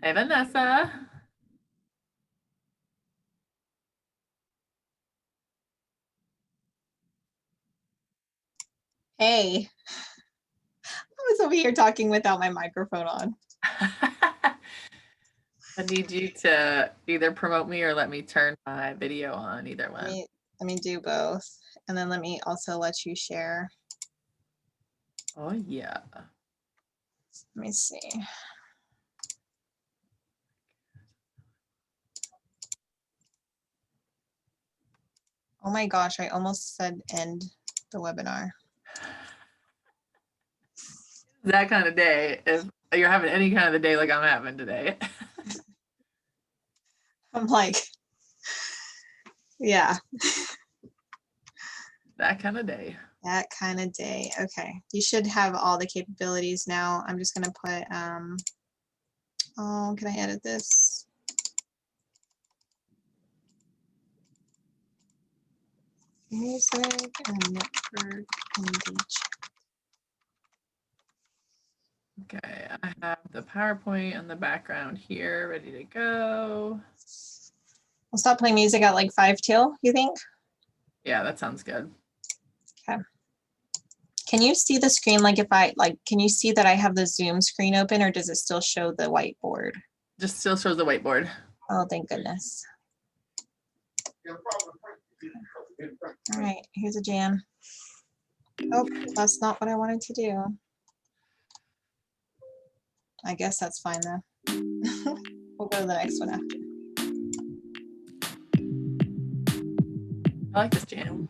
Hey, Vanessa. Hey, I was over here talking without my microphone on. I need you to either promote me or let me turn my video on, either Let one. me let me do both. And then let me also let you share. Oh, yeah. Let me see. Oh my gosh, I almost said end the webinar. That kind of day, if you're having any kind of a day like I'm having today. I'm like, yeah, That kind of day. that kind of day. Okay, you should have all the capabilities now. I'm just gonna put, oh, can I edit this? Music and network engagement. Okay, I have the PowerPoint in the background here, ready to go. I'll stop playing music at like 5 till, you think? Yeah, that sounds good. Okay. Can you see the screen like if can you see that I have the Zoom screen open or does it still show the whiteboard? Just still shows the whiteboard. Oh, thank goodness. All right, here's a jam. Oh, that's not what I wanted to do. I guess that's fine though. We'll go to the next one after. I like this jam.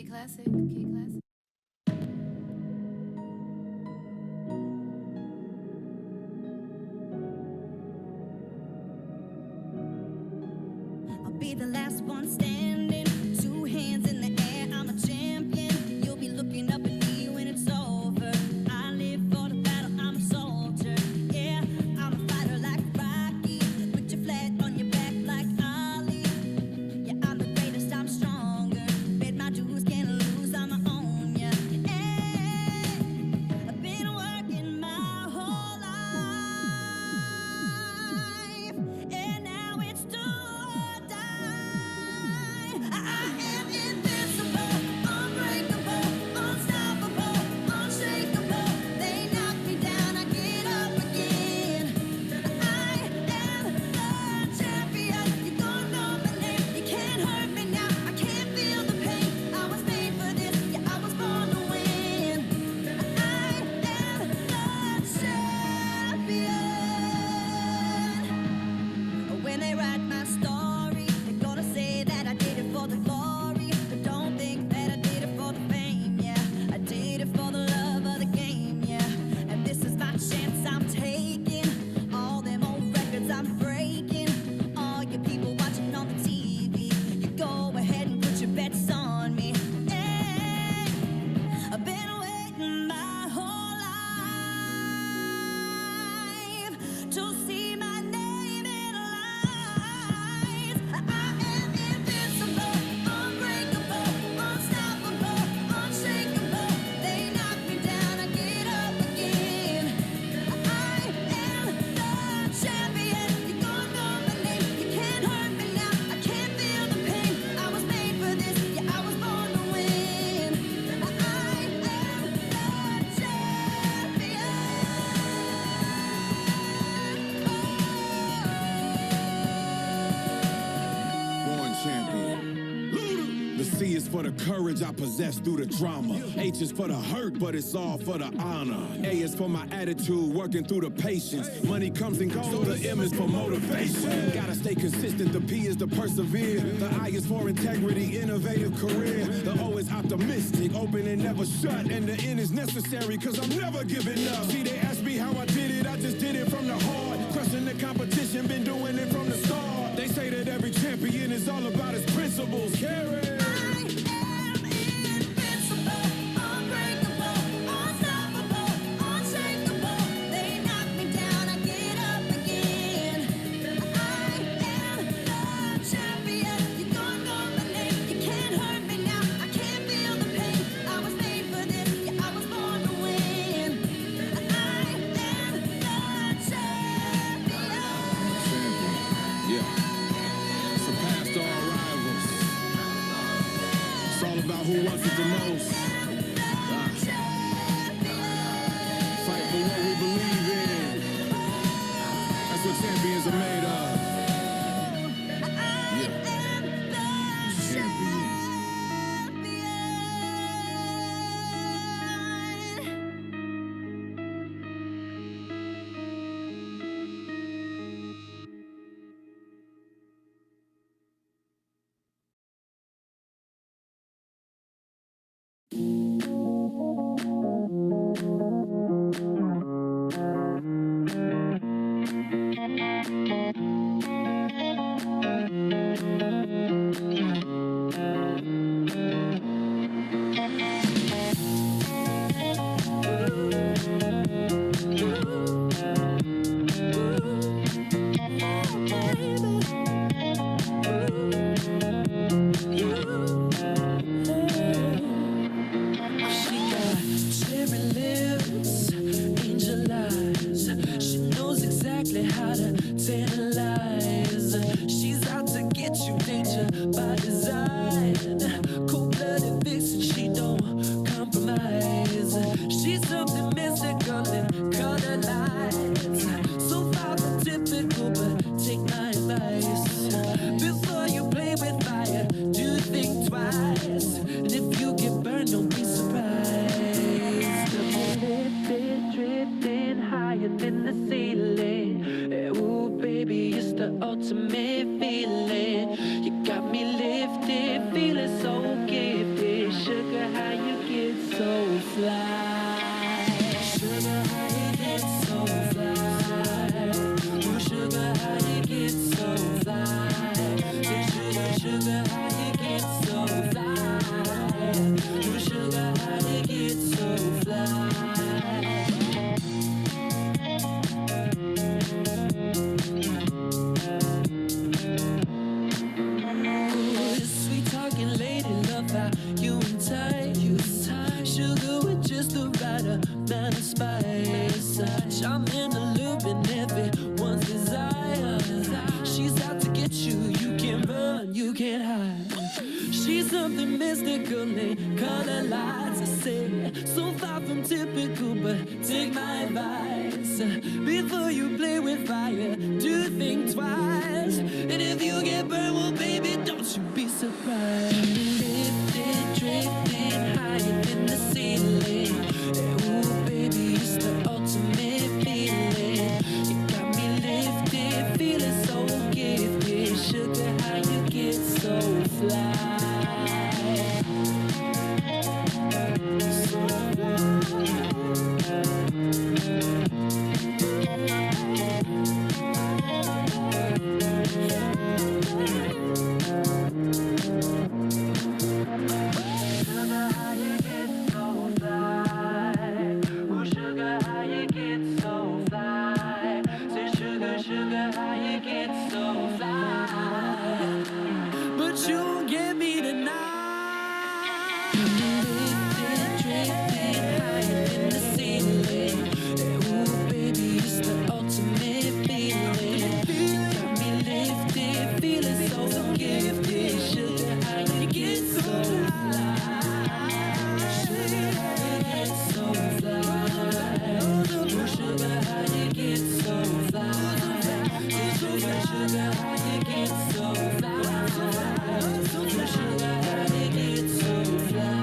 Classic, K Classic. I'll be the last one standing, 2 hands in the air, I'm a champion. You'll be looking up at me when it's over. I live for the battle, I'm a soldier. Yeah, I'm a fighter like Rocky. Put your flat on your back like Ali. Yeah, I'm the greatest, I'm stronger. Bet my dues, can't lose, I'ma own ya. Hey, I've been working my whole life, and now it's do or die. I am invincible, unbreakable, unstoppable, unshakable. They knock me down, I get up again. I am the champion. You don't know my name, you can't hurt me now. I can't feel the pain. I was made for this, yeah, I was born to win. I am the champion. When they write my story, they're gonna say that I did it for the glory. But don't think that I did it for the fame, yeah. I did it for the love of the game, yeah. And this is my chance I'm taking. All them old records I'm breaking. All you people watching on the TV, you go ahead and put your bets on me. Hey, I've been waiting my whole life to see my name in lights. I am invincible, unbreakable, unstoppable, unshakable. They knock me down, I get up again. I am the champion. You don't know my name, you can't hurt me now. I can't feel the pain. I was made for this, yeah, I was born to win. I am the Born champion. The C is for the courage I possess through the drama. H is for the hurt, but it's all for the honor. A is for my attitude, working through the patience. Money comes and goes, so the M is for motivation. Gotta stay consistent, the P is to persevere. The I is for integrity, innovative career. The O is optimistic, open and never shut. And the N is necessary, cause I'm never giving up. See, they asked me how I did it, I just did it from the heart. Crushing the competition, been doing it from the start. They say that every champion is all about his principles. Carry. Who wants it the most? Fight for what we believe in. That's what champions are made of. Yeah. Champion. ultimate feeling. You got me lifted, feeling so gifted. Should sugar, how you get so fly? Oh, sugar, how you get so fly? Sweet talking lady, love how you entice. Sugar with just the right amount of spice. I'm in the loop and everyone's desire. She's out to get you, you can't run, you can't hide. She's something mystical, they color lights. I say, so far from typical, but take my advice. Before you play with fire, do think twice. And if you get burned, well, baby, don't you be surprised. Lifted, drifted higher than the ceiling. Ooh, baby, it's the ultimate feeling. You got me lifted, feeling so gifted. Sugar, how you get so fly? So but you won't get me tonight. Drifting, drifting higher than the ceiling. Ooh, baby, it's the ultimate feeling. Got me lifted, feeling so gifted. Sugar, how you get so fly? Sugar, how you get so fly? Oh, sugar, how you get so fly? Sugar, sugar, how you get so fly? Sugar, how you get so fly?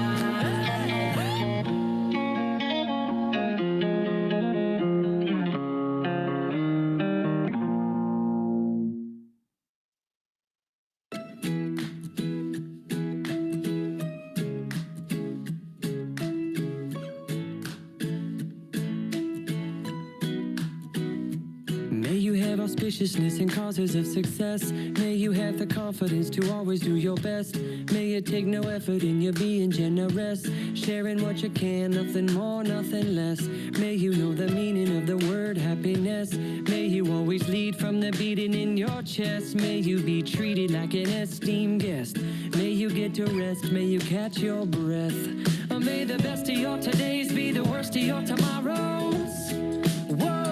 May you have auspiciousness and causes of success. May you have the confidence to always do your best. May you take no effort in your being generous, sharing what you can, nothing more, nothing less. May you know the meaning of the word happiness. May you always lead from the beating in your chest. May you be treated like an esteemed guest. May you get to rest, may you catch your breath. May the best of your todays be the worst of your tomorrows. Whoa.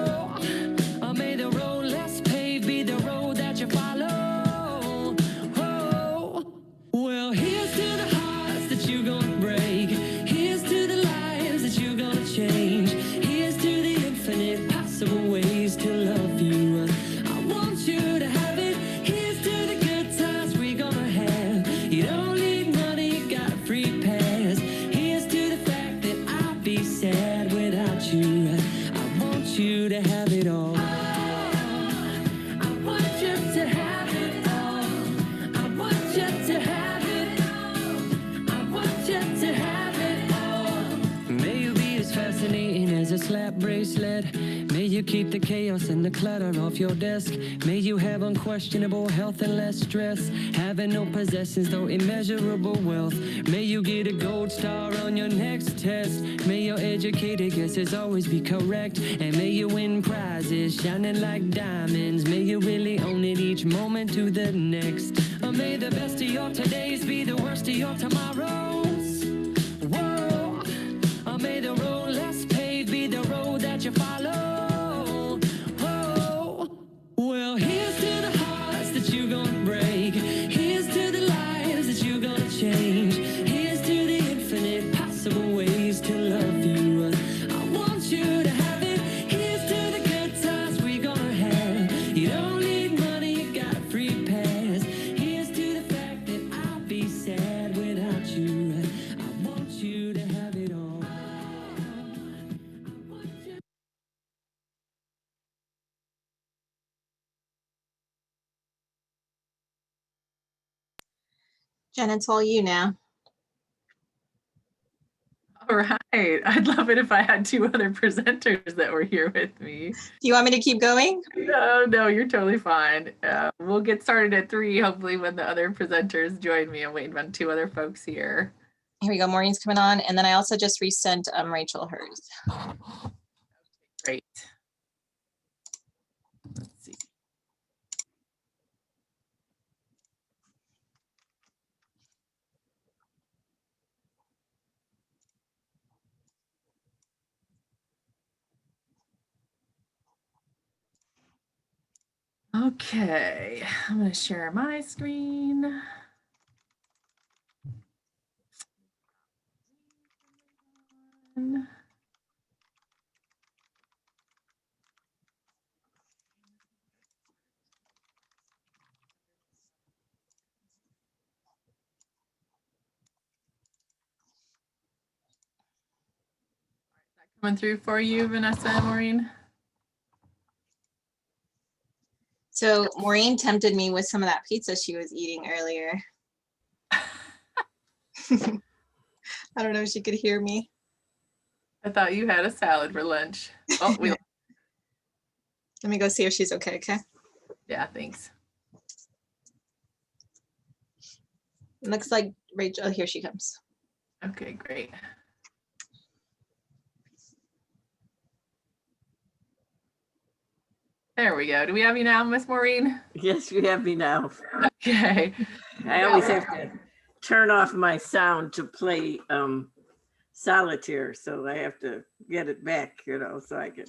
May the road less paved be the road that you follow. Oh, well, here's to the hearts that you're gonna break. Here's to the lives that you're gonna change. Here's to the infinite possible ways to love you. I want you to have it. Here's to the good times we're gonna have. You don't need money, you got a free pass. Here's to the fact that I'll be sad without you. I want you to have it all. As a slap bracelet, may you keep the chaos and the clutter off your desk. May you have unquestionable health and less stress. Having no possessions, though immeasurable wealth. May you get a gold star on your next test. May your educated guesses always be correct. And may you win prizes shining like diamonds. May you really own it each moment to the next. May the best of your todays be the worst of your tomorrows. Whoa. May the road less paved be the road that you follow. Oh, well, here's to the hearts that you're gonna break. Here's to the lives that you're gonna change. Here's to the infinite possible ways to love you. I want you to have it. Here's to the good times we're gonna have. You don't need money, you got a free pass. Here's to the fact that I'll be sad without you. I want you to have it all. Jen, it's all you now. All right. I'd love it if I had two other presenters that were here with me. Do you want me to keep going? No, you're totally fine. We'll get started at 3, hopefully when the other presenters join me. I'm waiting on 2 other folks here. Here we go. Maureen's coming on. And then I also just resent Rachel hers. Great. Let's see. Okay, I'm going to share my screen. Coming through for you, Vanessa and Maureen? So Maureen tempted me with some of that pizza she was eating earlier. I don't know if she could hear me. I thought you had a salad for lunch. Oh, Let me go see if she's okay, okay? yeah, thanks. Looks like Rachel, oh, here she comes. Okay, great. There we go. Do we have you now, Miss Maureen? Yes, you have me now. Okay. I always have to turn off my sound to play solitaire, so I have to get it back, so I can.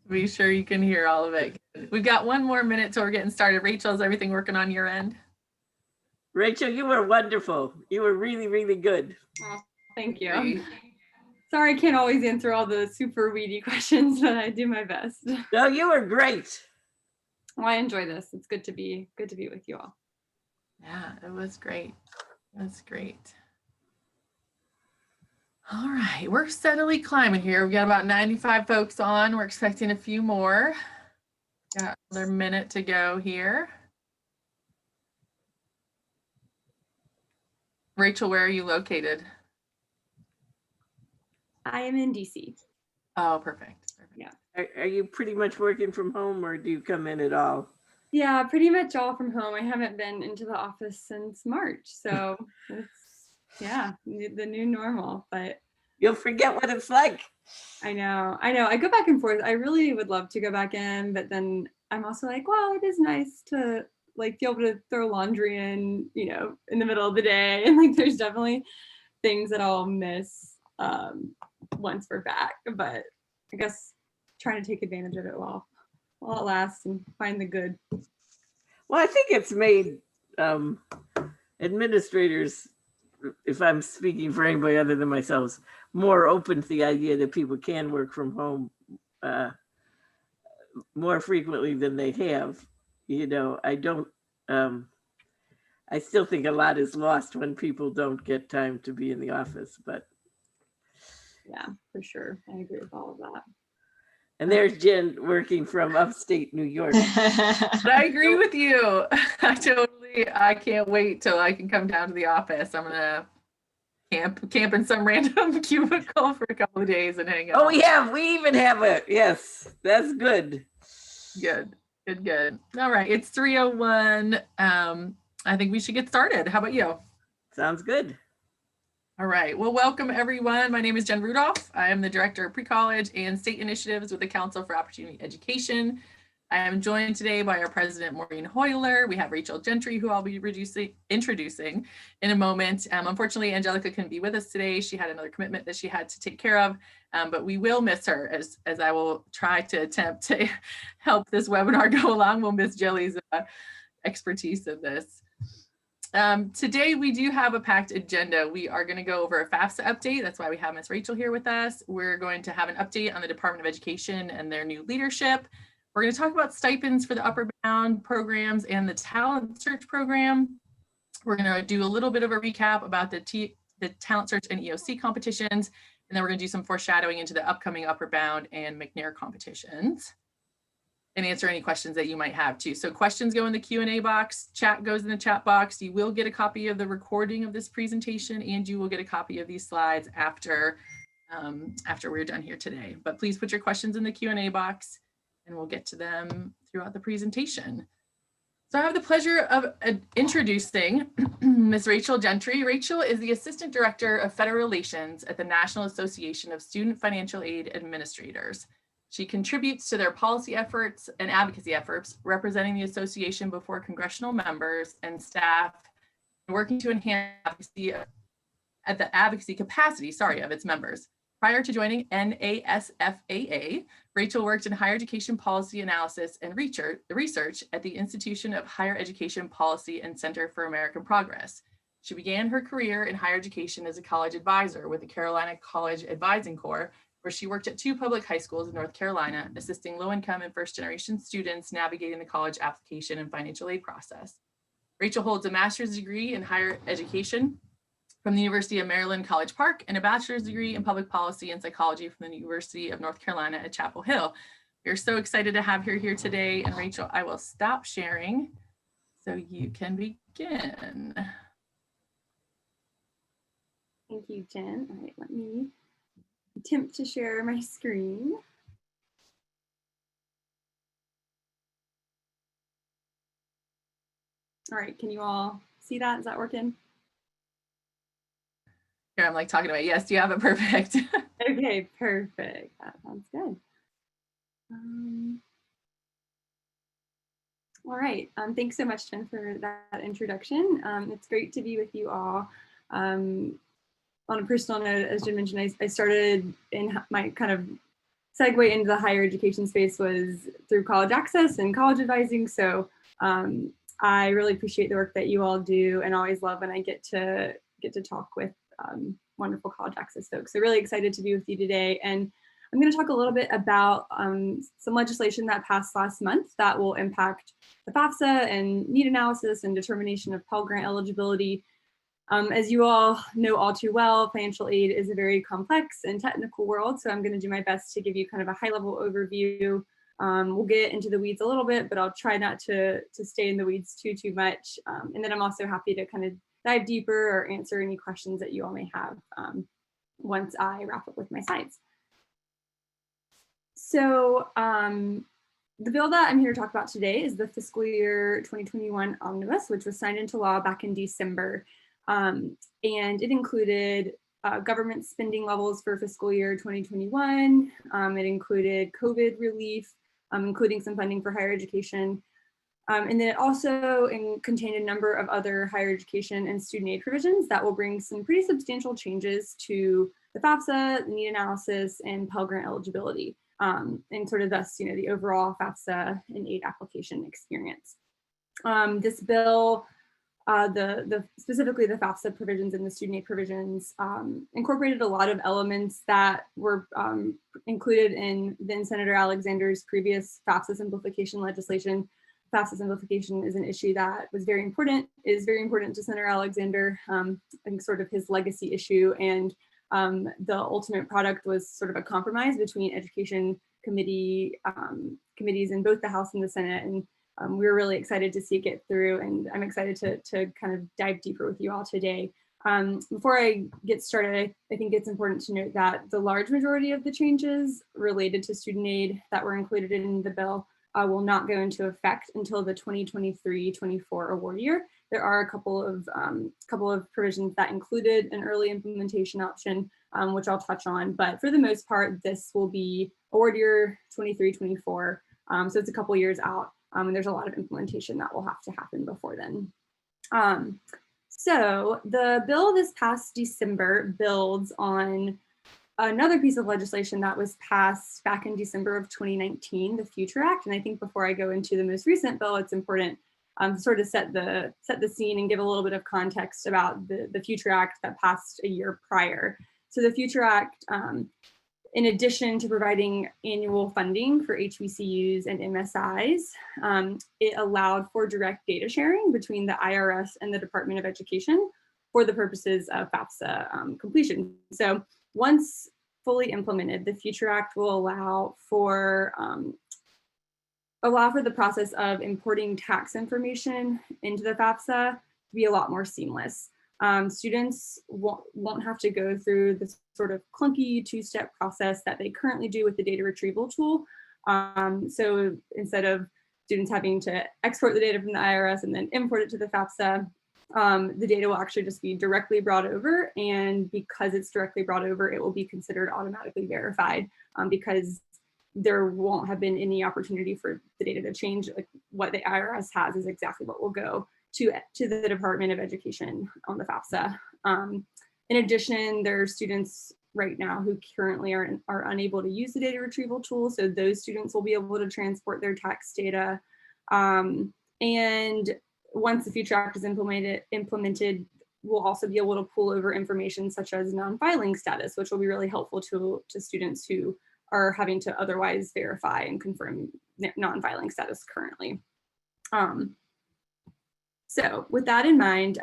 Be sure you can hear all of it. We've got 1 more minute till we're getting started. Rachel, is everything working on your end? Rachel, you were wonderful. You were really, really good. Oh, thank you. Great. Sorry, I can't always answer all the super weedy questions, but I do my best. No, you were great. Well, I enjoy this. It's good to be with you all. Yeah, it was great. It was great. All right, we're steadily climbing here. We've got about 95 folks on. We're expecting a few more. Got another minute to go here. Rachel, where are you located? I am in DC. Oh, perfect. Yeah. Are you pretty much working from home, or do you come in at all? Yeah, pretty much all from home. I haven't been into the office since March. So it's, yeah, the new normal, but You'll forget what it's like. I know. I go back and forth. I really would love to go back in, but then I'm also like, well, it is nice to like be able to throw laundry in, in the middle of the day. And like, there's definitely things that I'll miss once we're back, but I guess trying to take advantage of it while it lasts and find the good. Well, I think it's made administrators, if I'm speaking for anybody other than myself, more open to the idea that people can work from home more frequently than they have. I don't, I still think a lot is lost when people don't get time to be in the office, but. Yeah, for sure. I agree with all of that. And there's Jen working from upstate New York. But I agree with you. I can't wait till I can come down to the office. I'm gonna camp in some random cubicle for a couple of days and hang out. Oh, we even have yes, that's good. Good. All right, it's 3:01. I think we should get started. How about you? Sounds good. All right. Well, welcome everyone. My name is Jen Rudolph. I am the Director of Precollege and State Initiatives with the Council for Opportunity Education. I am joined today by our President, Maureen Hoyler. We have Rachel Gentry, who I'll be introducing in a moment. Unfortunately, Angelica couldn't be with us today. She had another commitment that she had to take care of, but we will miss her as I will try to attempt to help this webinar go along. We'll miss Jelly's expertise in this. Today we do have a packed agenda. We are going to go over a FAFSA update. That's why we have Ms. Rachel here with us. We're going to have an update on the Department of Education and their new leadership. We're going to talk about stipends for the Upper Bound programs and the Talent Search program. We're going to do a little bit of a recap about the Talent Search and EOC competitions, and then we're going to do some foreshadowing into the upcoming Upper Bound and McNair competitions. and answer any questions that you might have too. So questions go in the Q&A box, chat goes in the chat box. You will get a copy of the recording of this presentation, and you will get a copy of these slides after we're done here today. But please put your questions in the Q&A box and we'll get to them throughout the presentation. So I have the pleasure of introducing Ms. Rachel Gentry. Rachel is the Assistant Director of Federal Relations at the National Association of Student Financial Aid Administrators. She contributes to their policy efforts and advocacy efforts, representing the association before congressional members and staff, working to enhance advocacy at the advocacy capacity, of its members. Prior to joining NASFAA, Rachel worked in higher education policy analysis and research at the Institution of Higher Education Policy and Center for American Progress. She began her career in higher education as a college advisor with the Carolina College Advising Corps, where she worked at 2 public high schools in North Carolina, assisting low-income and first-generation students navigating the college application and financial aid process. Rachel holds a master's degree in higher education from the University of Maryland, College Park, and a bachelor's degree in public policy and psychology from the University of North Carolina at Chapel Hill. We're so excited to have her here today. And Rachel, I will stop sharing so you can begin. Thank you, Jen. All right, let me attempt to share my screen. All right, can you all see that? Is that working? Here, I'm like talking about, yes, you have it perfect. Okay, perfect. That sounds good. All right, thanks so much, Jen, for that introduction. It's great to be with you all. On a personal note, as Jen mentioned, I started in my kind of segue into the higher education space was through college access and college advising. So I really appreciate the work that you all do and always love when I get to talk with wonderful college access folks. So really excited to be with you today. And I'm going to talk a little bit about some legislation that passed last month that will impact the FAFSA and need analysis and determination of Pell Grant eligibility. As you all know all too well, financial aid is a very complex and technical world. So I'm going to do my best to give you kind of a high level overview. We'll get into the weeds a little bit, but I'll try not to stay in the weeds too much. And then I'm also happy to kind of dive deeper or answer any questions that you all may have once I wrap up with my slides. So the bill that I'm here to talk about today is the fiscal year 2021 omnibus, which was signed into law back in December. And it included government spending levels for fiscal year 2021. It included COVID relief, including some funding for higher education. And then it also contained a number of other higher education and student aid provisions that will bring some pretty substantial changes to the FAFSA, the need analysis, and Pell Grant eligibility, and sort of thus, the overall FAFSA and aid application experience. This bill, specifically the FAFSA provisions and the student aid provisions, incorporated a lot of elements that were included in then Senator Alexander's previous FAFSA simplification legislation. FAFSA simplification is an issue that is very important to Senator Alexander, I think sort of his legacy issue, and the ultimate product was sort of a compromise between education committees in both the House and the Senate, and we were really excited to see it get through, and I'm excited to kind of dive deeper with you all today. Before I get started, I think it's important to note that the large majority of the changes related to student aid that were included in the bill will not go into effect until the 2023-24 award year. There are a couple of provisions that included an early implementation option, which I'll touch on. But for the most part, this will be award year 23-24. So it's a couple years out, and there's a lot of implementation that will have to happen before then. So the bill this past December builds on another piece of legislation that was passed back in December of 2019, the Future Act. And I think before I go into the most recent bill, it's important to sort of set the scene and give a little bit of context about the Future Act that passed a year prior. So the Future Act, in addition to providing annual funding for HBCUs and MSIs, it allowed for direct data sharing between the IRS and the Department of Education for the purposes of FAFSA completion. So once fully implemented, the Future Act will allow for allow for the process of importing tax information into the FAFSA to be a lot more seamless. Students won't have to go through this sort of clunky two-step process that they currently do with the data retrieval tool. So instead of students having to export the data from the IRS and then import it to the FAFSA, the data will actually just be directly brought over. And because it's directly brought over, it will be considered automatically verified because there won't have been any opportunity for the data to change. Like what the IRS has is exactly what will go to the Department of Education on the FAFSA. In addition, there are students right now who currently are unable to use the data retrieval tool. So those students will be able to transport their tax data. And once the Future Act is implemented, we'll also be able to pull over information such as non-filing status, which will be really helpful to students who are having to otherwise verify and confirm non-filing status currently. So with that in mind,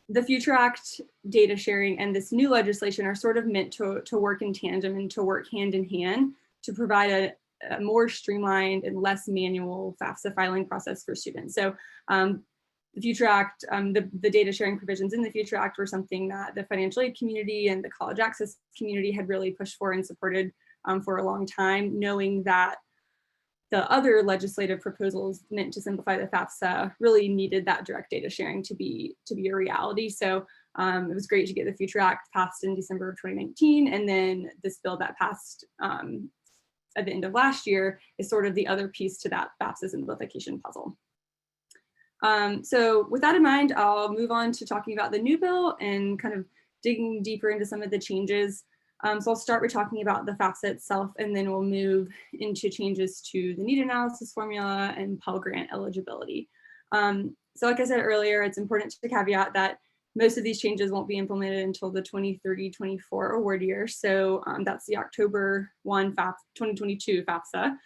the Future Act data sharing and this new legislation are sort of meant to work in tandem and to work hand in hand to provide a more streamlined and less manual FAFSA filing process for students. So the Future Act, the data sharing provisions in the Future Act were something that the financial aid community and the college access community had really pushed for and supported for a long time, knowing that the other legislative proposals meant to simplify the FAFSA really needed that direct data sharing to be a reality. So it was great to get the Future Act passed in December of 2019, and then this bill that passed at the end of last year is sort of the other piece to that FAFSA simplification puzzle. So with that in mind, I'll move on to talking about the new bill and kind of digging deeper into some of the changes. So I'll start with talking about the FAFSA itself, and then we'll move into changes to the need analysis formula and Pell Grant eligibility. So like I said earlier, it's important to caveat that most of these changes won't be implemented until the 2030-24 award year. So that's the October 1, 2022 FAFSA.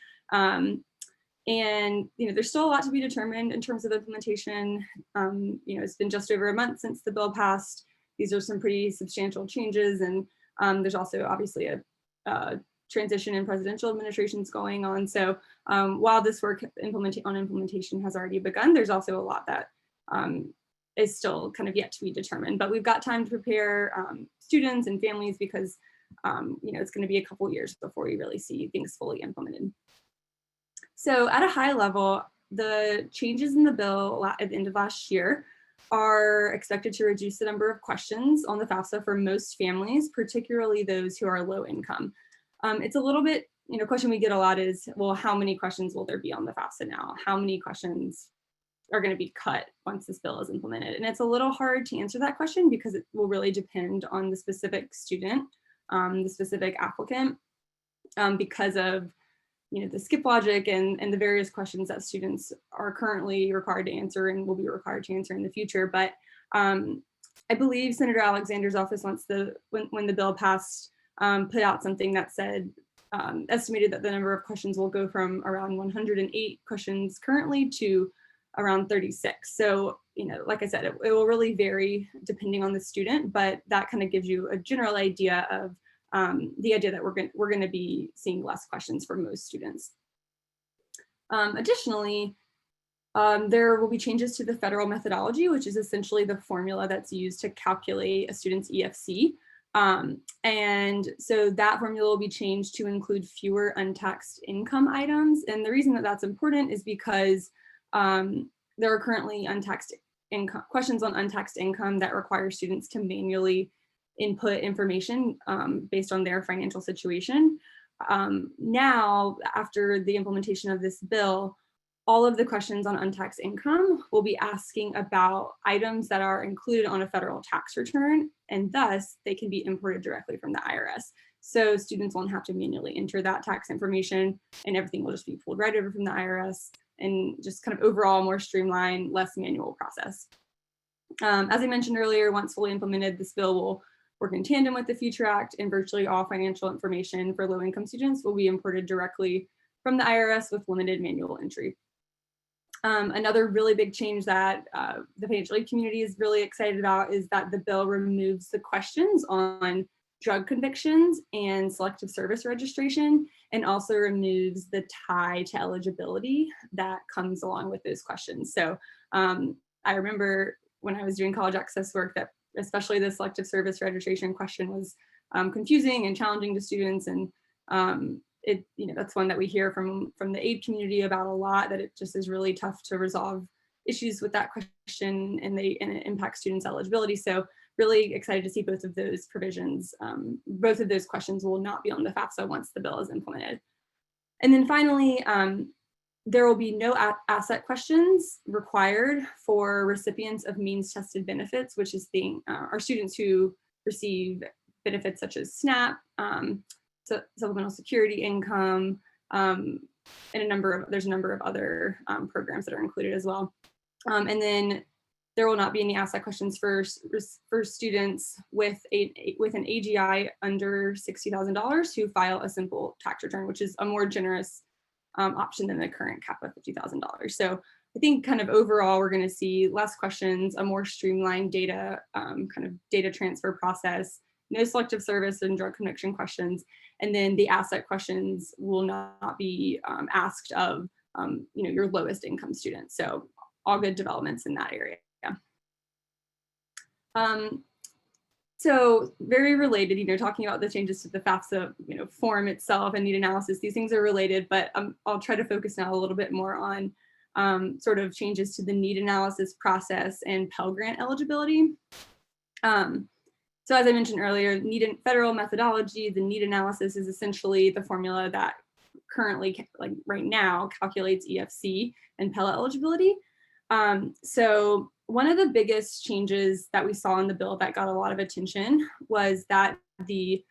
And there's still a lot to be determined in terms of implementation. It's been just over a month since the bill passed. These are some pretty substantial changes, and there's also obviously a transition in presidential administrations going on. So while this work on implementation has already begun, there's also a lot that is still kind of yet to be determined. But we've got time to prepare students and families because it's going to be a couple years before we really see things fully implemented. So at a high level, the changes in the bill at the end of last year are expected to reduce the number of questions on the FAFSA for most families, particularly those who are low income. It's a little bit, question we get a lot is, well, how many questions will there be on the FAFSA now? How many questions are going to be cut once this bill is implemented? And it's a little hard to answer that question because it will really depend on the specific student, the specific applicant, because of the skip logic and the various questions that students are currently required to answer and will be required to answer in the future. But I believe Senator Alexander's office, when the bill passed, put out something that said, estimated that the number of questions will go from around 108 questions currently to around 36. So, like I said, it will really vary depending on the student, but that kind of gives you a general idea of the idea that we're going to be seeing less questions for most students. Additionally, there will be changes to the federal methodology, which is essentially the formula that's used to calculate a student's EFC. And so that formula will be changed to include fewer untaxed income items. And the reason that that's important is because there are currently questions on untaxed income that require students to manually input information based on their financial situation. Now, after the implementation of this bill, all of the questions on untaxed income will be asking about items that are included on a federal tax return, and thus they can be imported directly from the IRS. So students won't have to manually enter that tax information, and everything will just be pulled right over from the IRS, and just kind of overall more streamlined, less manual process. As I mentioned earlier, once fully implemented, this bill will work in tandem with the Future Act, and virtually all financial information for low-income students will be imported directly from the IRS with limited manual entry. Another really big change that the financial aid community is really excited about is that the bill removes the questions on drug convictions and selective service registration, and also removes the tie to eligibility that comes along with those questions. So I remember when I was doing college access work that especially the selective service registration question was confusing and challenging to students. And that's one that we hear from the aid community about a lot, that it just is really tough to resolve issues with that question, and it impacts students' eligibility. So really excited to see both of those provisions. Both of those questions will not be on the FAFSA once the bill is implemented. And then finally, there will be no asset questions required for recipients of means tested benefits, which is our students who receive benefits such as SNAP, supplemental security income, and there's a number of other programs that are included as well. And then there will not be any asset questions for students with an AGI under $60,000 who file a simple tax return, which is a more generous option than the current cap of $50,000. So I think kind of overall, we're going to see less questions, a more streamlined data transfer process, no selective service and drug conviction questions, and then the asset questions will not be asked of your lowest income students. So all good developments in that area. So very related, talking about the changes to the FAFSA, form itself and need analysis, these things are related, but I'll try to focus now a little bit more on sort of changes to the need analysis process and Pell Grant eligibility. So as I mentioned earlier, federal methodology, the need analysis is essentially the formula that currently, like right now, calculates EFC and Pell eligibility. So one of the biggest changes that we saw in the bill that got a lot of attention was that the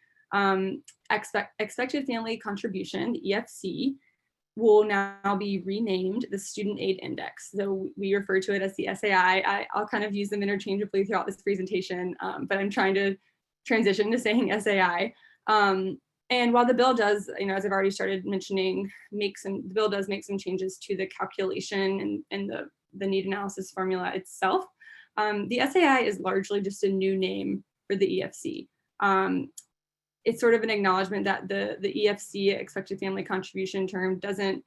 expected family contribution, the EFC, will now be renamed the Student Aid Index. So we refer to it as the SAI. I'll kind of use them interchangeably throughout this presentation, but I'm trying to transition to saying SAI. And while the bill does, as I've already started mentioning, the bill does make some changes to the calculation and the need analysis formula itself. The SAI is largely just a new name for the EFC. It's sort of an acknowledgement that the EFC, expected family contribution term, doesn't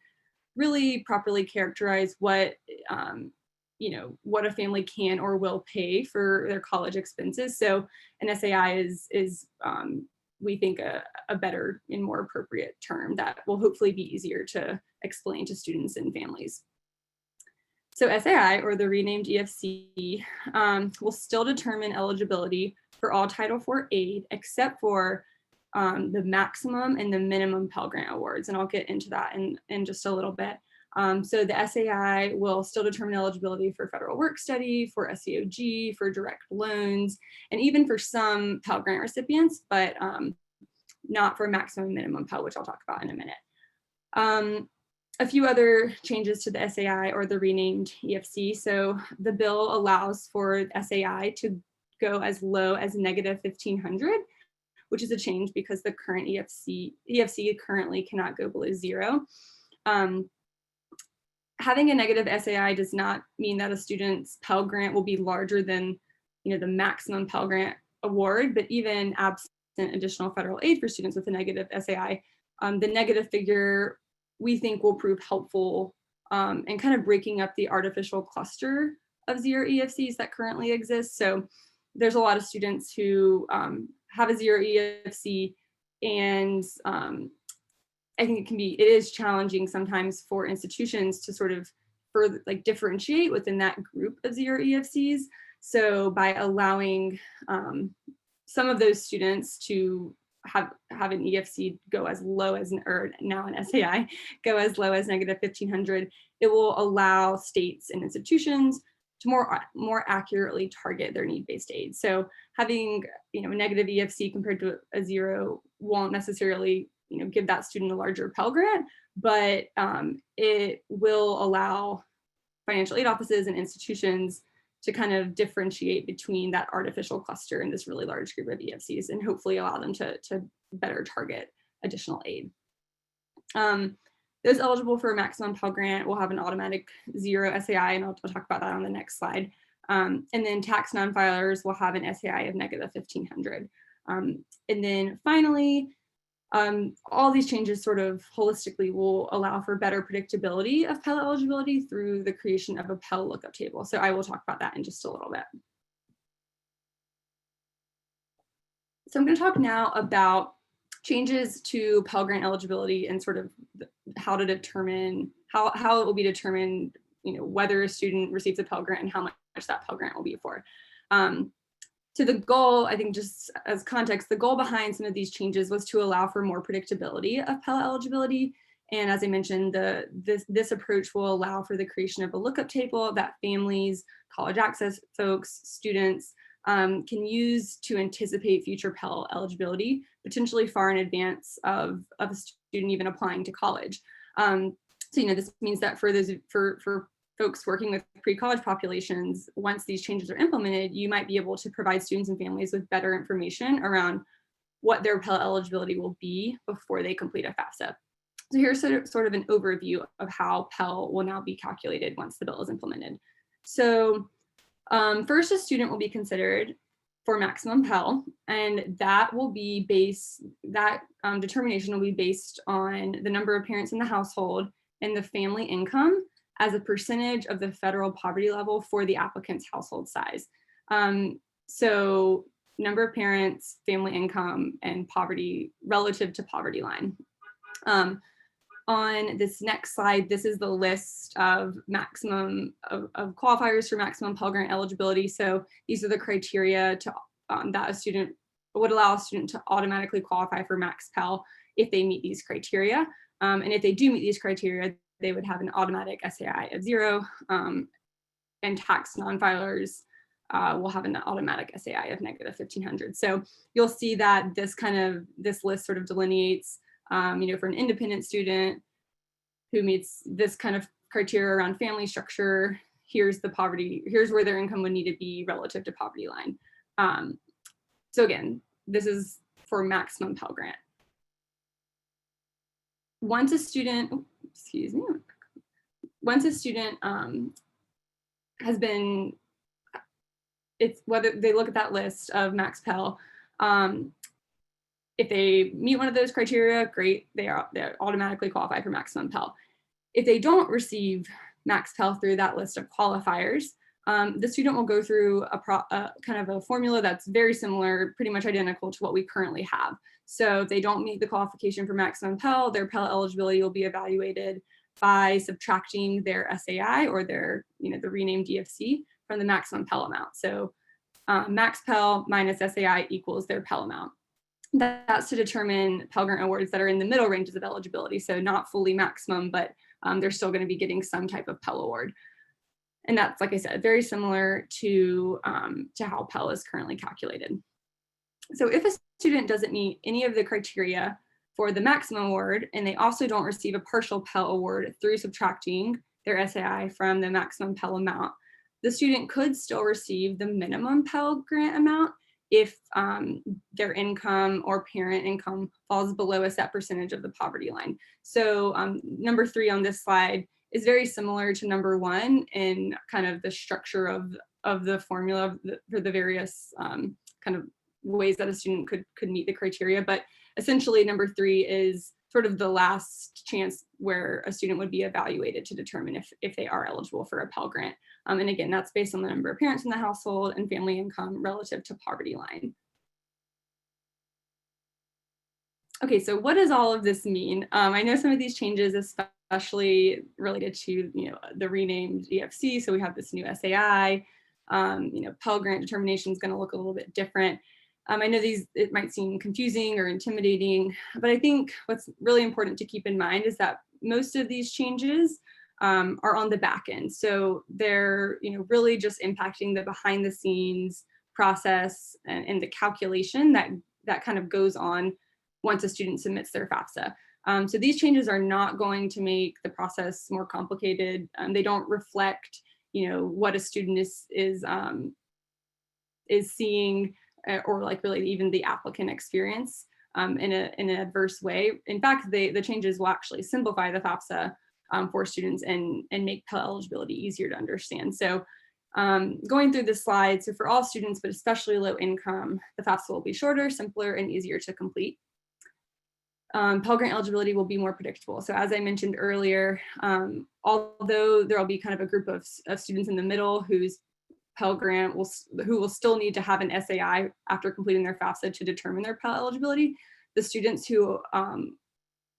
really properly characterize what a family can or will pay for their college expenses. So an SAI is we think a better and more appropriate term that will hopefully be easier to explain to students and families. So SAI, or the renamed EFC, will still determine eligibility for all Title IV aid except for the maximum and the minimum Pell Grant awards. And I'll get into that in just a little bit. So the SAI will still determine eligibility for federal work study, for SEOG, for direct loans, and even for some Pell Grant recipients, but not for maximum minimum Pell, which I'll talk about in a minute. A few other changes to the SAI, or the renamed EFC. So the bill allows for SAI to go as low as negative 1,500, which is a change because the current EFC currently cannot go below zero. Having a negative SAI does not mean that a student's Pell Grant will be larger than the maximum Pell Grant award, but even absent additional federal aid for students with a negative SAI, the negative figure we think will prove helpful in kind of breaking up the artificial cluster of zero EFCs that currently exist. So there's a lot of students who have a zero EFC, and I think it is challenging sometimes for institutions to sort of further differentiate within that group of zero EFCs. So by allowing some of those students to have an EFC go as low as, or now an SAI, go as low as negative 1,500, it will allow states and institutions to more accurately target their need-based aid. So having a negative EFC compared to a zero won't necessarily give that student a larger Pell Grant, but it will allow financial aid offices and institutions to kind of differentiate between that artificial cluster and this really large group of EFCs, and hopefully allow them to better target additional aid. Those eligible for a maximum Pell Grant will have an automatic zero SAI, and I'll talk about that on the next slide. And then tax non-filers will have an SAI of negative 1,500. And then finally, all these changes sort of holistically will allow for better predictability of Pell eligibility through the creation of a Pell lookup table. So I will talk about that in just a little bit. So I'm going to talk now about changes to Pell Grant eligibility and sort of how to determine, how it will be determined, whether a student receives a Pell Grant and how much that Pell Grant will be for. So the goal, I think just as context, the goal behind some of these changes was to allow for more predictability of Pell eligibility. And as I mentioned, this approach will allow for the creation of a lookup table that families, college access folks, students can use to anticipate future Pell eligibility, potentially far in advance of a student even applying to college. So this means that for folks working with pre-college populations, once these changes are implemented, you might be able to provide students and families with better information around what their Pell eligibility will be before they complete a FAFSA. So here's sort of an overview of how Pell will now be calculated once the bill is implemented. So first, a student will be considered for maximum Pell, and that will be determination will be based on the number of parents in the household and the family income as a percentage of the federal poverty level for the applicant's household size. So number of parents, family income, and poverty relative to poverty line. On this next slide, this is the list of maximum of qualifiers for maximum Pell Grant eligibility. So these are the criteria to that a student would allow a student to automatically qualify for max Pell if they meet these criteria. And if they do meet these criteria, they would have an automatic SAI of 0, and tax non-filers will have an automatic SAI of -1,500. So you'll see that this list sort of delineates, for an independent student who meets this kind of criteria around family structure, here's where their income would need to be relative to poverty line. So again, this is for maximum Pell Grant. Once a student has been, it's whether they look at that list of max Pell, if they meet one of those criteria, great, they automatically qualify for maximum Pell. If they don't receive max Pell through that list of qualifiers, the student will go through a kind of a formula that's very similar, pretty much identical to what we currently have. So if they don't meet the qualification for maximum Pell, their Pell eligibility will be evaluated by subtracting their SAI or their, the renamed DFC from the maximum Pell amount. So max Pell minus SAI equals their Pell amount. That's to determine Pell Grant awards that are in the middle ranges of eligibility. So not fully maximum, but they're still going to be getting some type of Pell award. And that's, like I said, very similar to how Pell is currently calculated. So if a student doesn't meet any of the criteria for the maximum award, and they also don't receive a partial Pell award through subtracting their SAI from the maximum Pell amount, the student could still receive the minimum Pell Grant amount if their income or parent income falls below a set percentage of the poverty line. So number 3 on this slide is very similar to number 1 in kind of the structure of the formula for the various kind of ways that a student could meet the criteria. But essentially number 3 is sort of the last chance where a student would be evaluated to determine if they are eligible for a Pell Grant. And again, that's based on the number of parents in the household and family income relative to poverty line. Okay, so what does all of this mean? I know some of these changes, especially related to the renamed DFC. So we have this new SAI. Pell Grant determination is going to look a little bit different. I know it might seem confusing or intimidating, but I think what's really important to keep in mind is that most of these changes are on the back end. So they're really just impacting the behind the scenes process and the calculation that kind of goes on once a student submits their FAFSA. So these changes are not going to make the process more complicated. They don't reflect what a student is seeing, or like really even the applicant experience in an adverse way. In fact, the changes will actually simplify the FAFSA for students and make Pell eligibility easier to understand. So Going through the slide, so for all students, but especially low income, the FAFSA will be shorter, simpler, and easier to complete. Pell Grant eligibility will be more predictable. So as I mentioned earlier, although there will be kind of a group of students in the middle whose Pell Grant who will still need to have an SAI after completing their FAFSA to determine their Pell eligibility, the students who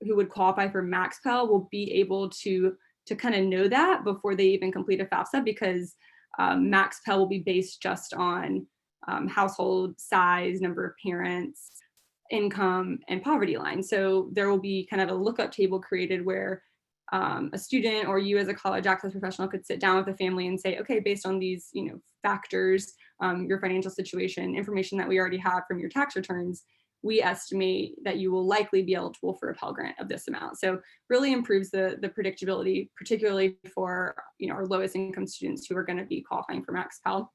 would qualify for Max Pell will be able to kind of know that before they even complete a FAFSA, because Max Pell will be based just on household size, number of parents, income, and poverty line. So there will be kind of a lookup table created where a student or you as a college access professional could sit down with a family and say, okay, based on these factors, your financial situation, information that we already have from your tax returns, we estimate that you will likely be eligible for a Pell Grant of this amount. So really improves the predictability, particularly for our lowest income students who are going to be qualifying for Max Pell.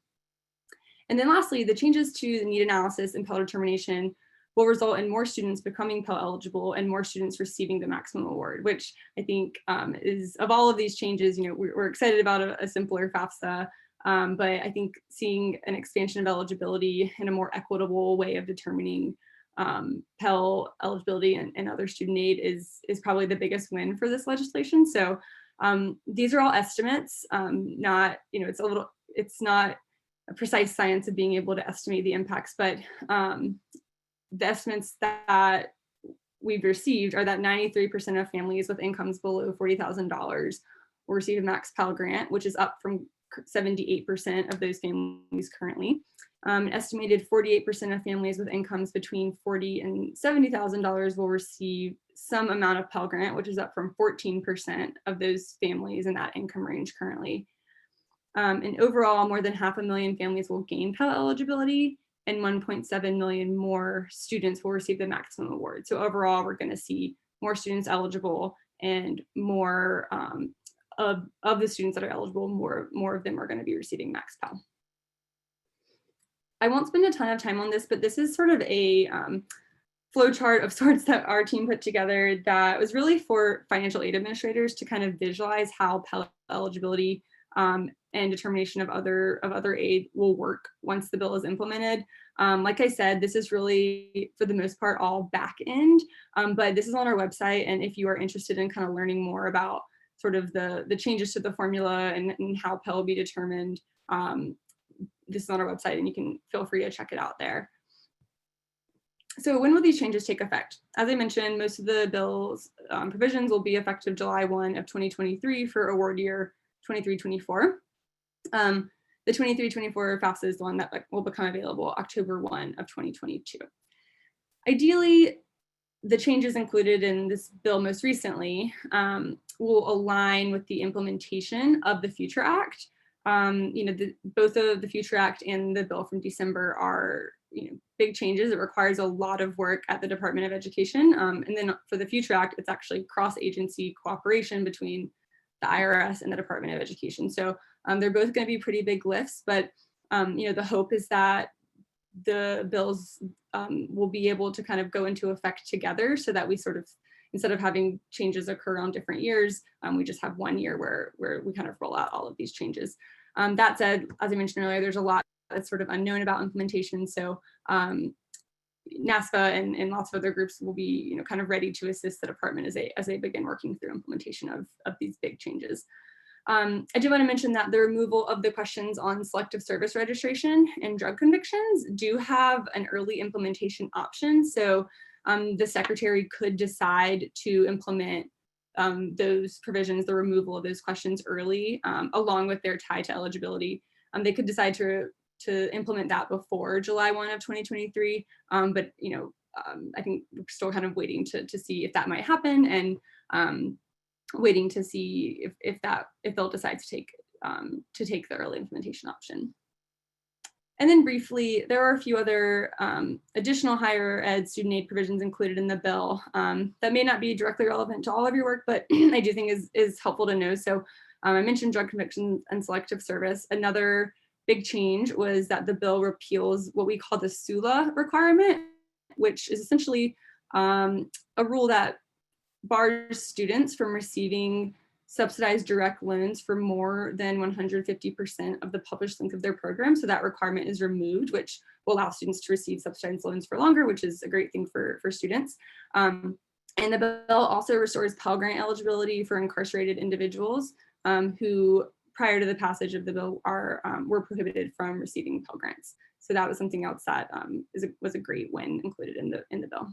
And then lastly, the changes to the need analysis and Pell determination will result in more students becoming Pell eligible and more students receiving the maximum award, which I think is, of all of these changes, we're excited about a simpler FAFSA, but I think seeing an expansion of eligibility and a more equitable way of determining Pell eligibility and other student aid is probably the biggest win for this legislation. So these are all estimates, not, it's not a precise science of being able to estimate the impacts, but the estimates that we've received are that 93% of families with incomes below $40,000 will receive a Max Pell Grant, which is up from 78% of those families currently. An estimated 48% of families with incomes between $40,000 and $70,000 will receive some amount of Pell Grant, which is up from 14% of those families in that income range currently. And overall, more than 500,000 families will gain Pell eligibility, and 1.7 million more students will receive the maximum award. So overall, we're going to see more students eligible, and more of the students that are eligible, more of them are going to be receiving Max Pell. I won't spend a ton of time on this, but this is sort of a flow chart of sorts that our team put together that was really for financial aid administrators to kind of visualize how Pell eligibility and determination of other aid will work once the bill is implemented. Like I said, this is really, for the most part, all back end, but this is on our website. And if you are interested in kind of learning more about sort of the changes to the formula and how Pell will be determined, this is on our website, and you can feel free to check it out there. So when will these changes take effect? As I mentioned, most of the bill's provisions will be effective July 1 of 2023 for award year 23-24. The 23-24 FAFSA is the one that will become available October 1 of 2022. Ideally, the changes included in this bill most recently will align with the implementation of the Future Act. Both of the Future Act and the bill from December are big changes. It requires a lot of work at the Department of Education. And then for the Future Act, it's actually cross-agency cooperation between the IRS and the Department of Education. So they're both going to be pretty big lifts, but the hope is that the bills will be able to kind of go into effect together, so that we sort of, instead of having changes occur on different years, we just have 1 year where we kind of roll out all of these changes. That said, as I mentioned earlier, there's a lot that's sort of unknown about implementation. So NASFA and lots of other groups will be kind of ready to assist the department as they begin working through implementation of these big changes. I do want to mention that the removal of the questions on selective service registration and drug convictions do have an early implementation option. So the secretary could decide to implement those provisions, the removal of those questions early, along with their tie to eligibility. They could decide to implement that before July 1 of 2023, but I think we're still kind of waiting to see if that might happen, and waiting to see if they'll decide to take the early implementation option. And then briefly, there are a few other additional higher ed student aid provisions included in the bill that may not be directly relevant to all of your work, but I do think is helpful to know. So I mentioned drug convictions and selective service. Another big change was that the bill repeals what we call the SULA requirement, which is essentially a rule that bars students from receiving subsidized direct loans for more than 150% of the published length of their program. So that requirement is removed, which will allow students to receive subsidized loans for longer, which is a great thing for students. And the bill also restores Pell Grant eligibility for incarcerated individuals who, prior to the passage of the bill, were prohibited from receiving Pell Grants. So that was something else that was a great win included in the bill.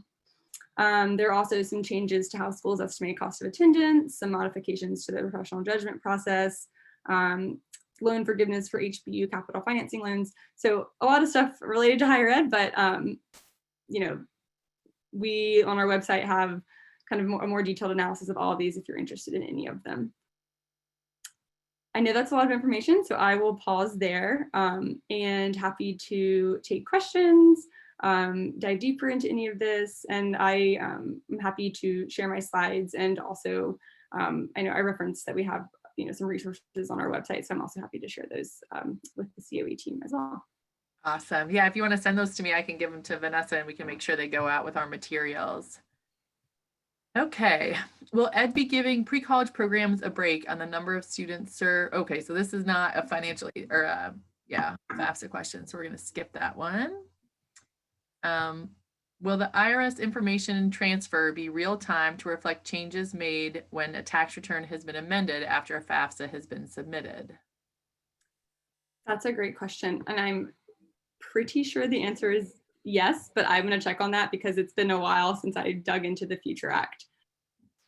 There are also some changes to how schools estimate cost of attendance, some modifications to the professional judgment process, loan forgiveness for HBU capital financing loans. So a lot of stuff related to higher ed, but we on our website have kind of a more detailed analysis of all of these if you're interested in any of them. I know that's a lot of information, so I will pause there and happy to take questions, dive deeper into any of this, and I am happy to share my slides. And also, I know I referenced that we have some resources on our website, so I'm also happy to share those with the COE team as well. Awesome. Yeah, if you want to send those to me, I can give them to Vanessa and we can make sure they go out with our materials. Okay, will Ed be giving pre-college programs a break on the number of students served? Okay, so this is not a financial or FAFSA question, so we're going to skip that one. Will the IRS information transfer be real time to reflect changes made when a tax return has been amended after a FAFSA has been submitted? That's a great question, and I'm pretty sure the answer is yes, but I'm going to check on that because it's been a while since I dug into the Future Act.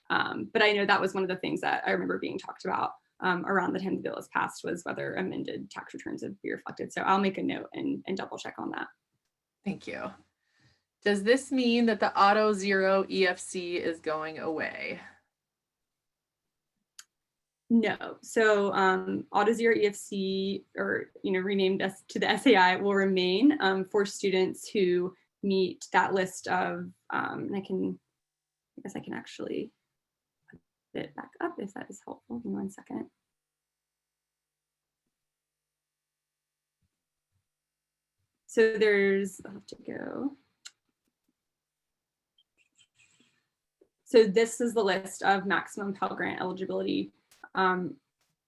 But I know that was one of the things that I remember being talked about around the time the bill was passed, was whether amended tax returns would be reflected. So I'll make a note and double check on that. Thank you. Does this mean that the Auto Zero EFC is going away? No. So Auto Zero EFC, or renamed to the SAI, will remain for students who meet that list of. And I guess I can actually put it back up if that is helpful. Give me 1 second. So I'll have to go. So this is the list of maximum Pell Grant eligibility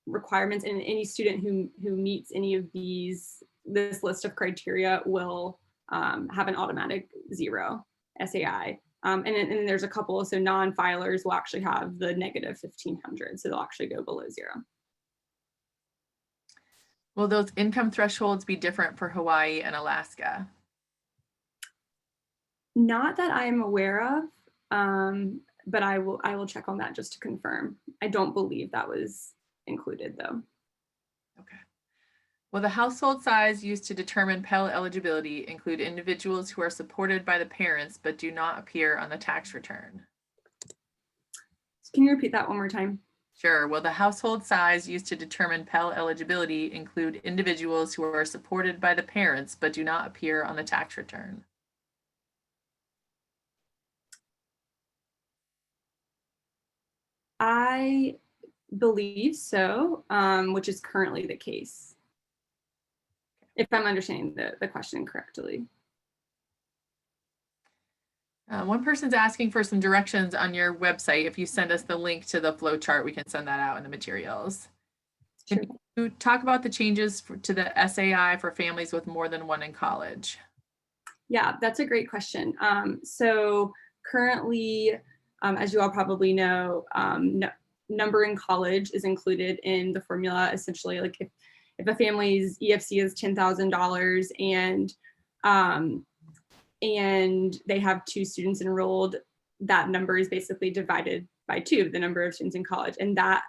requirements, and any student who meets any of this list of criteria will have an automatic 0 SAI. And then there's a couple, so non-filers will actually have the negative 1,500, so they'll actually go below 0. Will those income thresholds be different for Hawaii and Alaska? Not that I am aware of, but I will check on that just to confirm. I don't believe that was included though. Okay. Will the household size used to determine Pell eligibility include individuals who are supported by the parents but do not appear on the tax return? Can you repeat that one more time? Sure. Will the household size used to determine Pell eligibility include individuals who are supported by the parents but do not appear on the tax return? I believe so, which is currently the case, if I'm understanding the question correctly. One person's asking for some directions on your website. If you send us the link to the flow chart, we can send that out in the materials. Sure. Can you talk about the changes to the SAI for families with more than one in college? Yeah, that's a great question. So currently, as you all probably know, number in college is included in the formula. Essentially, like if a family's EFC is $10,000 and they have 2 students enrolled, that number is basically divided by 2, the number of students in college, and that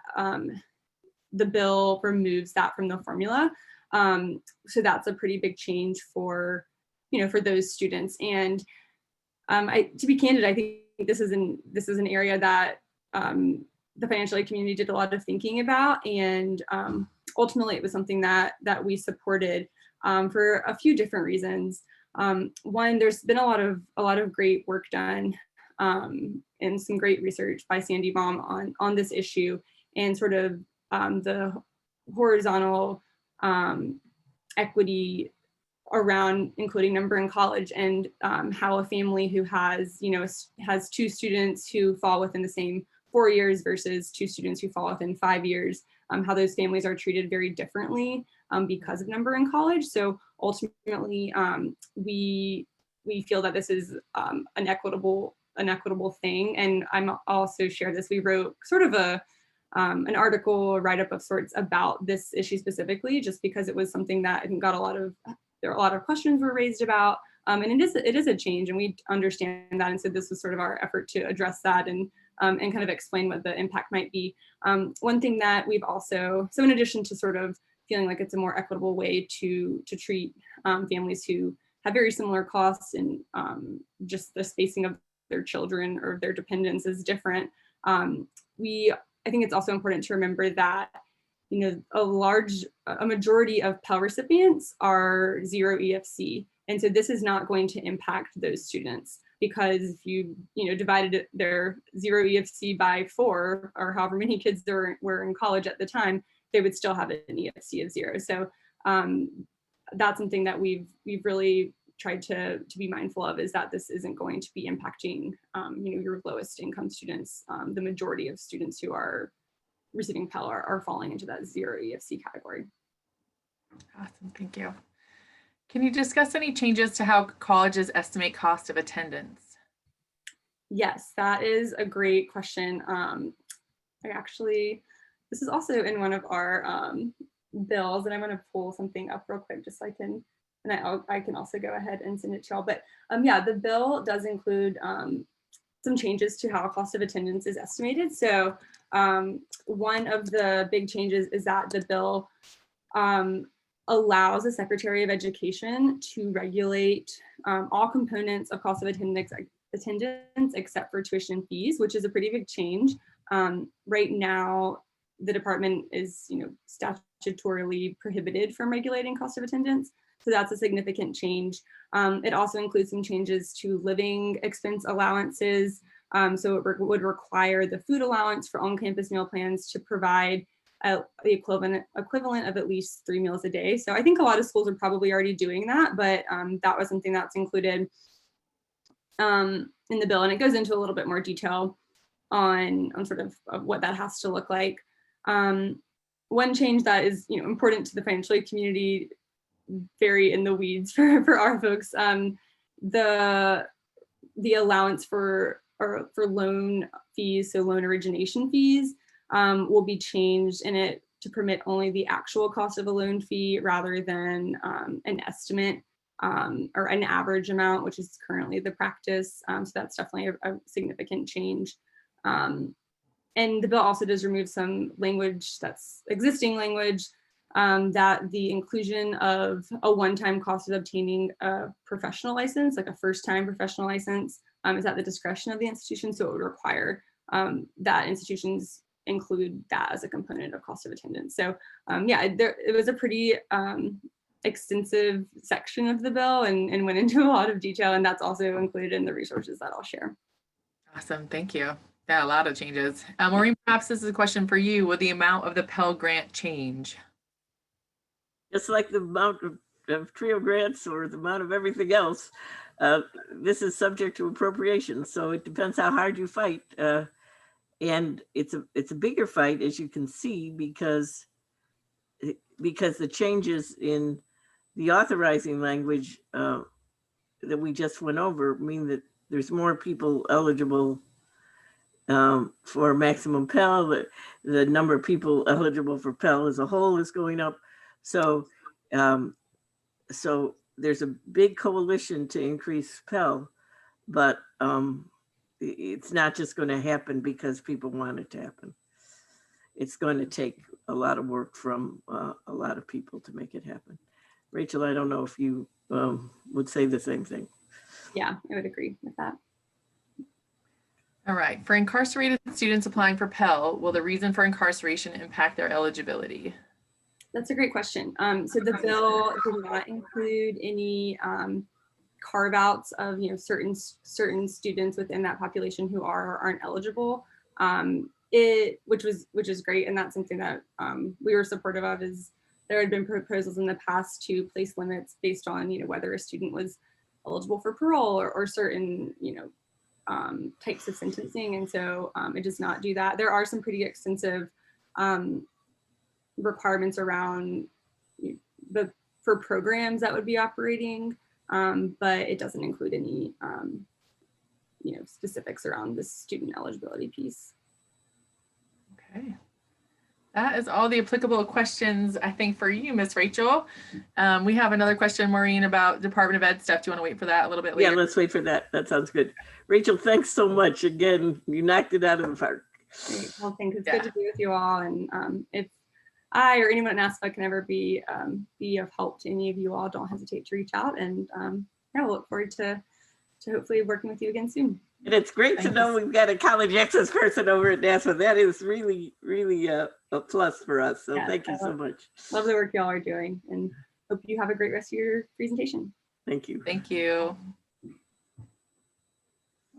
the bill removes that from the formula. So that's a pretty big change for those students. And to be candid, I think this is an area that the financial aid community did a lot of thinking about, and ultimately it was something that we supported for a few different reasons. One, there's been a lot of great work done and some great research by Sandy Baum on this issue, and sort of the horizontal equity around including number in college, and how a family who has 2 students who fall within the same 4 years versus 2 students who fall within 5 years, how those families are treated very differently because of number in college. So ultimately, we feel that this is an equitable thing. And I'll also share this. We wrote sort of an article, write-up of sorts about this issue specifically, just because it was something that I think got a lot of questions were raised about. And it is a change, and we understand that. And so this was sort of our effort to address that and kind of explain what the impact might be. One thing that we've also, so in addition to sort of feeling like it's a more equitable way to treat families who have very similar costs, and just the spacing of their children or their dependents is different. I think it's also important to remember that, you know, a majority of Pell recipients are 0 EFC. And so this is not going to impact those students, because if you divided their 0 EFC by 4, or however many kids there were in college at the time, they would still have an EFC of 0. So that's something that we've really tried to be mindful of, is that this isn't going to be impacting your lowest income students. The majority of students who are receiving Pell are falling into that 0 EFC category. Awesome, thank you. Can you discuss any changes to how colleges estimate cost of attendance? Yes, that is a great question. This is also in one of our bills, and I'm going to pull something up real quick just so I can, and I can also go ahead and send it to y'all. But yeah, the bill does include some changes to how cost of attendance is estimated. So one of the big changes is that the bill allows the Secretary of Education to regulate all components of cost of attendance except for tuition fees, which is a pretty big change. Right now, the department is statutorily prohibited from regulating cost of attendance. So that's a significant change. It also includes some changes to living expense allowances. So it would require the food allowance for on-campus meal plans to provide the equivalent of at least 3 meals a day. So I think a lot of schools are probably already doing that, but that was something that's included in the bill, and it goes into a little bit more detail on sort of what that has to look like. One change that is important to the financial aid community, very in the weeds for our folks, the allowance for loan fees, so loan origination fees, will be changed in it to permit only the actual cost of a loan fee rather than an estimate or an average amount, which is currently the practice. So that's definitely a significant change. And the bill also does remove some language that's existing language, that the inclusion of a one-time cost of obtaining a professional license, like a first-time professional license, is at the discretion of the institution. So it would require that institutions include that as a component of cost of attendance. So yeah, it was a pretty extensive section of the bill and went into a lot of detail, and that's also included in the resources that I'll share. Awesome, thank you. Yeah, a lot of changes. Maureen, perhaps this is a question for you. Will the amount of the Pell Grant change? Just like the amount of TRIO grants or the amount of everything else, this is subject to appropriation. So it depends how hard you fight. And it's a bigger fight, as you can see, because the changes in the authorizing language that we just went over mean that there's more people eligible for maximum Pell. The number of people eligible for Pell as a whole is going up. So there's a big coalition to increase Pell, but it's not just going to happen because people want it to happen. It's going to take a lot of work from a lot of people to make it happen. Rachel, I don't know if you would say the same thing. Yeah, I would agree with that. All right, for incarcerated students applying for Pell, will the reason for incarceration impact their eligibility? That's a great question. So the bill did not include any carve outs of certain students within that population who are or aren't eligible. Which is great, and that's something that we were supportive of. Is there had been proposals in the past to place limits based on whether a student was eligible for parole or certain types of sentencing. And so it does not do that. There are some pretty extensive requirements around for programs that would be operating, but it doesn't include any specifics around the student eligibility piece. Okay. That is all the applicable questions, I think, for you, Miss Rachel. We have another question, Maureen, about Department of Ed stuff. Do you want to wait for that a little bit later? Yeah, let's wait for that. That sounds good. Rachel, thanks so much. Again, you knocked it out of the park. Great. Well, thanks. It's Yeah. good to be with you all. And if I or anyone at NASPA can ever be of help to any of you all, don't hesitate to reach out. And yeah, we'll look forward to hopefully working with you again soon. And it's great to know we've got a college access person over at NASPA. That is really, really a plus for us. So Yeah, thank you so much. Love the work y'all are doing, and hope you have a great rest of your presentation. Thank you. Thank you.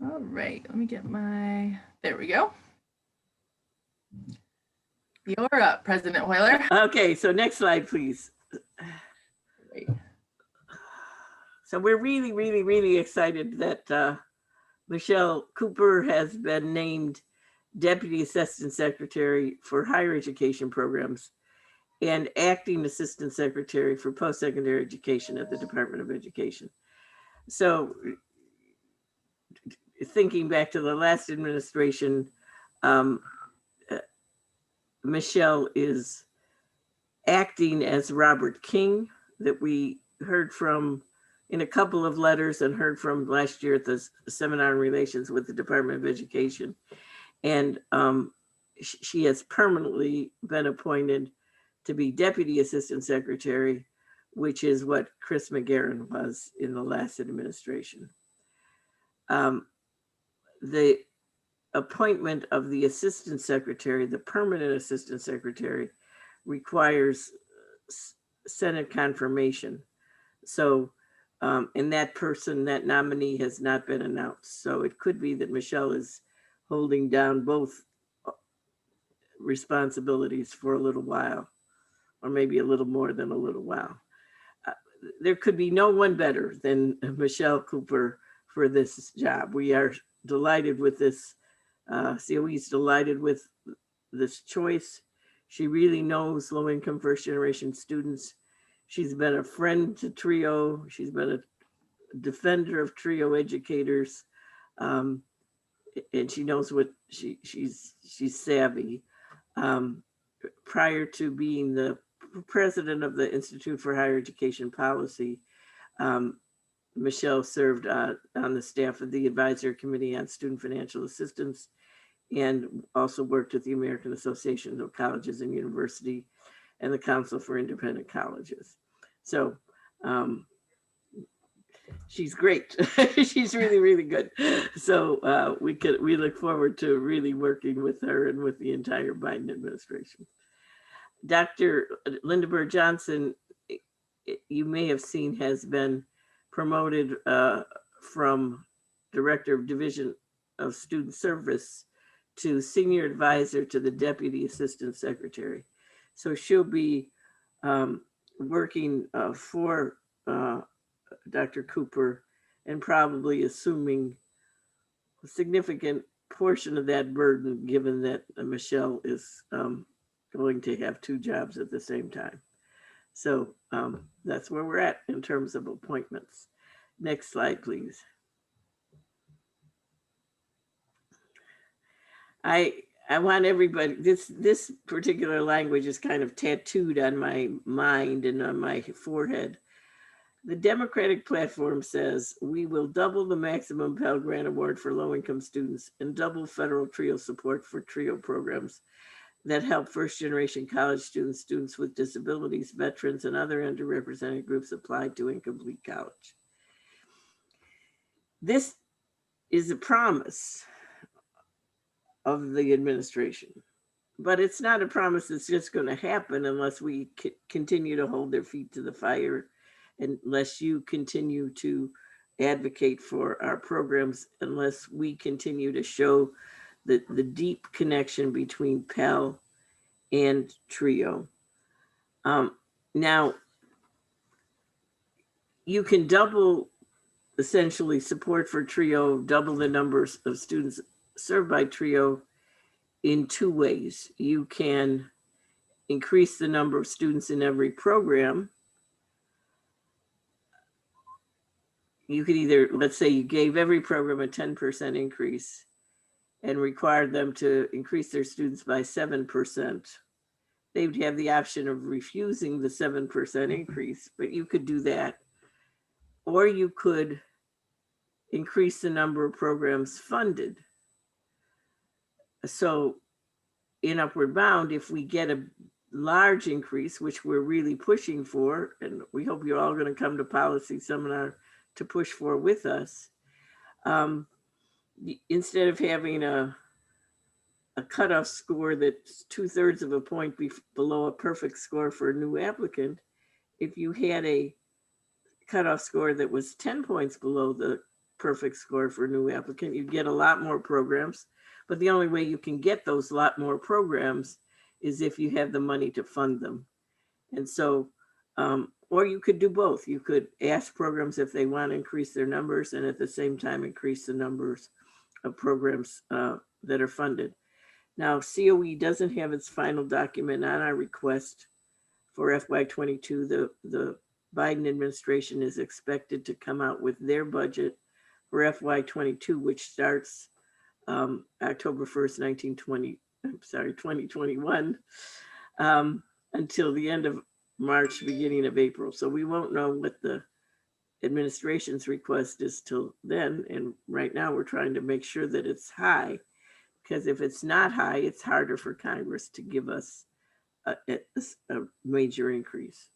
All right, let me get there we go. You're up, President Hoyler. Okay, so next slide, please. Great. So we're really, really, really excited that Michelle Cooper has been named Deputy Assistant Secretary for Higher Education Programs and Acting Assistant Secretary for Post-Secondary Education at the Department of Education. So thinking back to the last administration, Michelle is acting as Robert King, that we heard from in a couple of letters and heard from last year at the Seminar on Relations with the Department of Education. And she has permanently been appointed to be Deputy Assistant Secretary, which is what Chris McGarren was in the last administration. The appointment of the Assistant Secretary, the permanent Assistant Secretary, requires Senate confirmation. So, and that nominee has not been announced. So it could be that Michelle is holding down both responsibilities for a little while, or maybe a little more than a little while. There could be no one better than Michelle Cooper for this job. We are delighted with this. COE is delighted with this choice. She really knows low-income first-generation students. She's been a friend to TRIO. She's been a defender of TRIO educators, and she knows what she's savvy. Prior to being the president of the Institute for Higher Education Policy, Michelle served on the staff of the Advisory Committee on Student Financial Assistance, and also worked with the American Association of Colleges and University and the Council for Independent Colleges. So she's great. She's really, really good. So we look forward to really working with her and with the entire Biden administration. Dr. Linda Bird Johnson, you may have seen, has been promoted from Director of Division of Student Service to Senior Advisor to the Deputy Assistant Secretary. So she'll be working for Dr. Cooper and probably assuming a significant portion of that burden, given that Michelle is going to have two jobs at the same time. So that's where we're at in terms of appointments. Next slide, please. I want everybody, this particular language is kind of tattooed on my mind and on my forehead. The Democratic platform says we will double the maximum Pell Grant award for low-income students and double federal TRIO support for TRIO programs that help first-generation college students, students with disabilities, veterans, and other underrepresented groups apply to incomplete college. This is a promise of the administration, but it's not a promise that's just going to happen unless we continue to hold their feet to the fire, unless you continue to advocate for our programs, unless we continue to show the deep connection between Pell and TRIO. Now, you can double essentially support for TRIO, double the numbers of students served by TRIO in two ways. You can increase the number of students in every program. You could either, let's say you gave every program a 10% increase and required them to increase their students by 7%. They would have the option of refusing the 7% increase, but you could do that. Or you could increase the number of programs funded. So in Upward Bound, if we get a large increase, which we're really pushing for, and we hope you're all going to come to policy seminar to push for with us, instead of having a cutoff score that's 2/3 of a point below a perfect score for a new applicant, if you had a cutoff score that was 10 points below the perfect score for a new applicant, you'd get a lot more programs. But the only way you can get those lot more programs is if you have the money to fund them. And so, or you could do both. You could ask programs if they want to increase their numbers and at the same time increase the numbers of programs that are funded. Now, COE doesn't have its final document on our request for FY22. The Biden administration is expected to come out with their budget for FY22, which starts October 1st, 2021, until the end of March, beginning of April. So we won't know what the administration's request is till then. And right now we're trying to make sure that it's high, because if it's not high, it's harder for Congress to give us a major increase.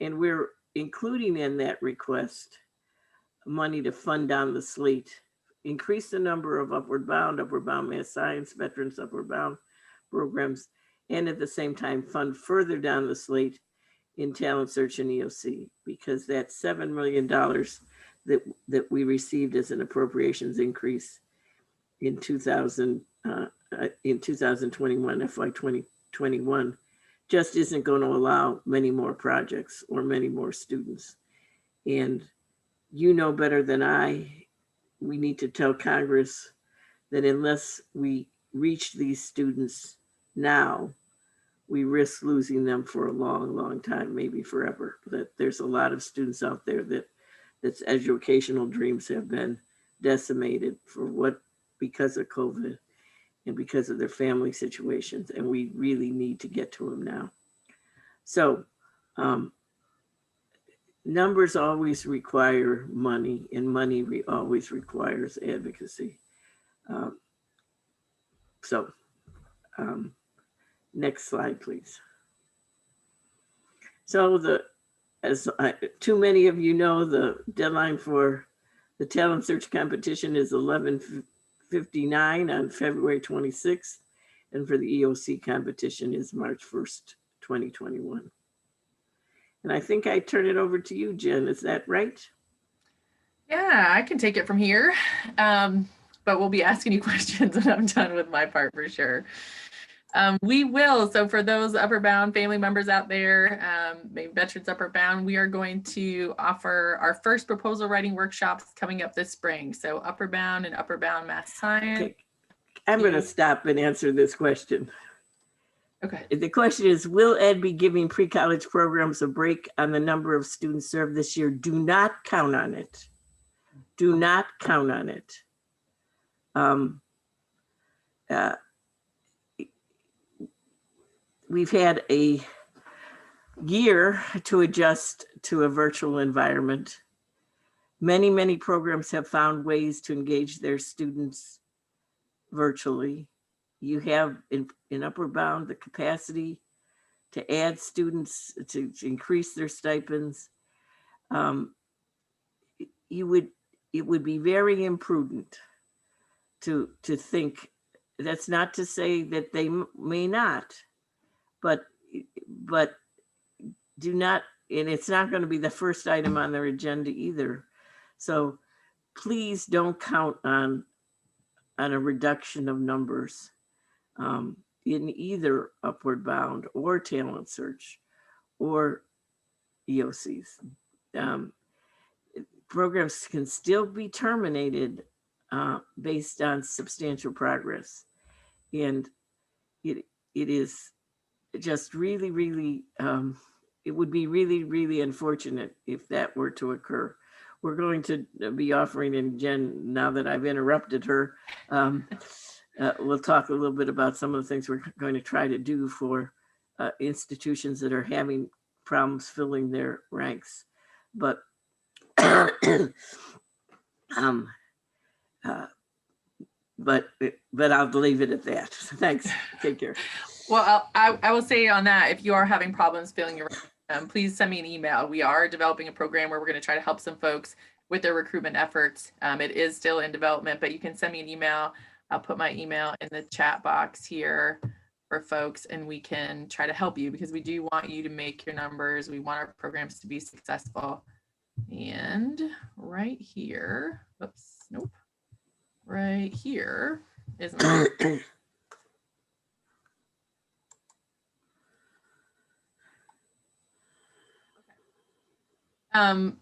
And we're including in that request money to fund down the slate, increase the number of Upward Bound Math Science, Veterans Upward Bound programs, and at the same time fund further down the slate in Talent Search and EOC, because that $7 million that we received as an appropriations increase in 2021, FY 2021, just isn't going to allow many more projects or many more students. And you know better than I, we need to tell Congress that unless we reach these students now, we risk losing them for a long, long time, maybe forever. That there's a lot of students out there that's educational dreams have been decimated because of COVID and because of their family situations. And we really need to get to them now. So numbers always require money, and money always requires advocacy. Next slide, please. So as too many of you know, the deadline for the Talent Search competition is 11:59 on February 26th, and for the EOC competition is March 1st, 2021. And I think I turn it over to you, Jen. Is that right? Yeah, I can take it from here. But we'll be asking you questions when I'm done with my part for sure. We will. So for those Upward Bound family members out there, maybe Veterans Upward Bound, we are going to offer our first proposal writing workshops coming up this spring. So Upward Bound and Upward Bound Math Science. Okay. I'm going to stop and answer this question. Okay. The question is, will Ed be giving pre-college programs a break on the number of students served this year? Do not count on it. Do not count on it. We've had a year to adjust to a virtual environment. Many, many programs have found ways to engage their students virtually. You have in Upward Bound the capacity to add students, to increase their stipends. It would be very imprudent to think, that's not to say that they may not, but do not, and it's not going to be the first item on their agenda either. So please don't count on a reduction of numbers in either Upward Bound or Talent Search or EOCs. programs can still be terminated based on substantial progress. And it is just really, really, it would be really, really unfortunate if that were to occur. We're going to be offering, and Jen, now that I've interrupted her, we'll talk a little bit about some of the things we're going to try to do for institutions that are having problems filling their ranks. But but I'll leave it at that. Thanks. Take care. Well, I will say on that, if you are having problems filling your, please send me an email. We are developing a program where we're going to try to help some folks with their recruitment efforts. It is still in development, but you can send me an email. I'll put my email in the chat box here for folks, and we can try to help you, because we do want you to make your numbers. We want our programs to be successful. And right here, oops, nope. Right here is my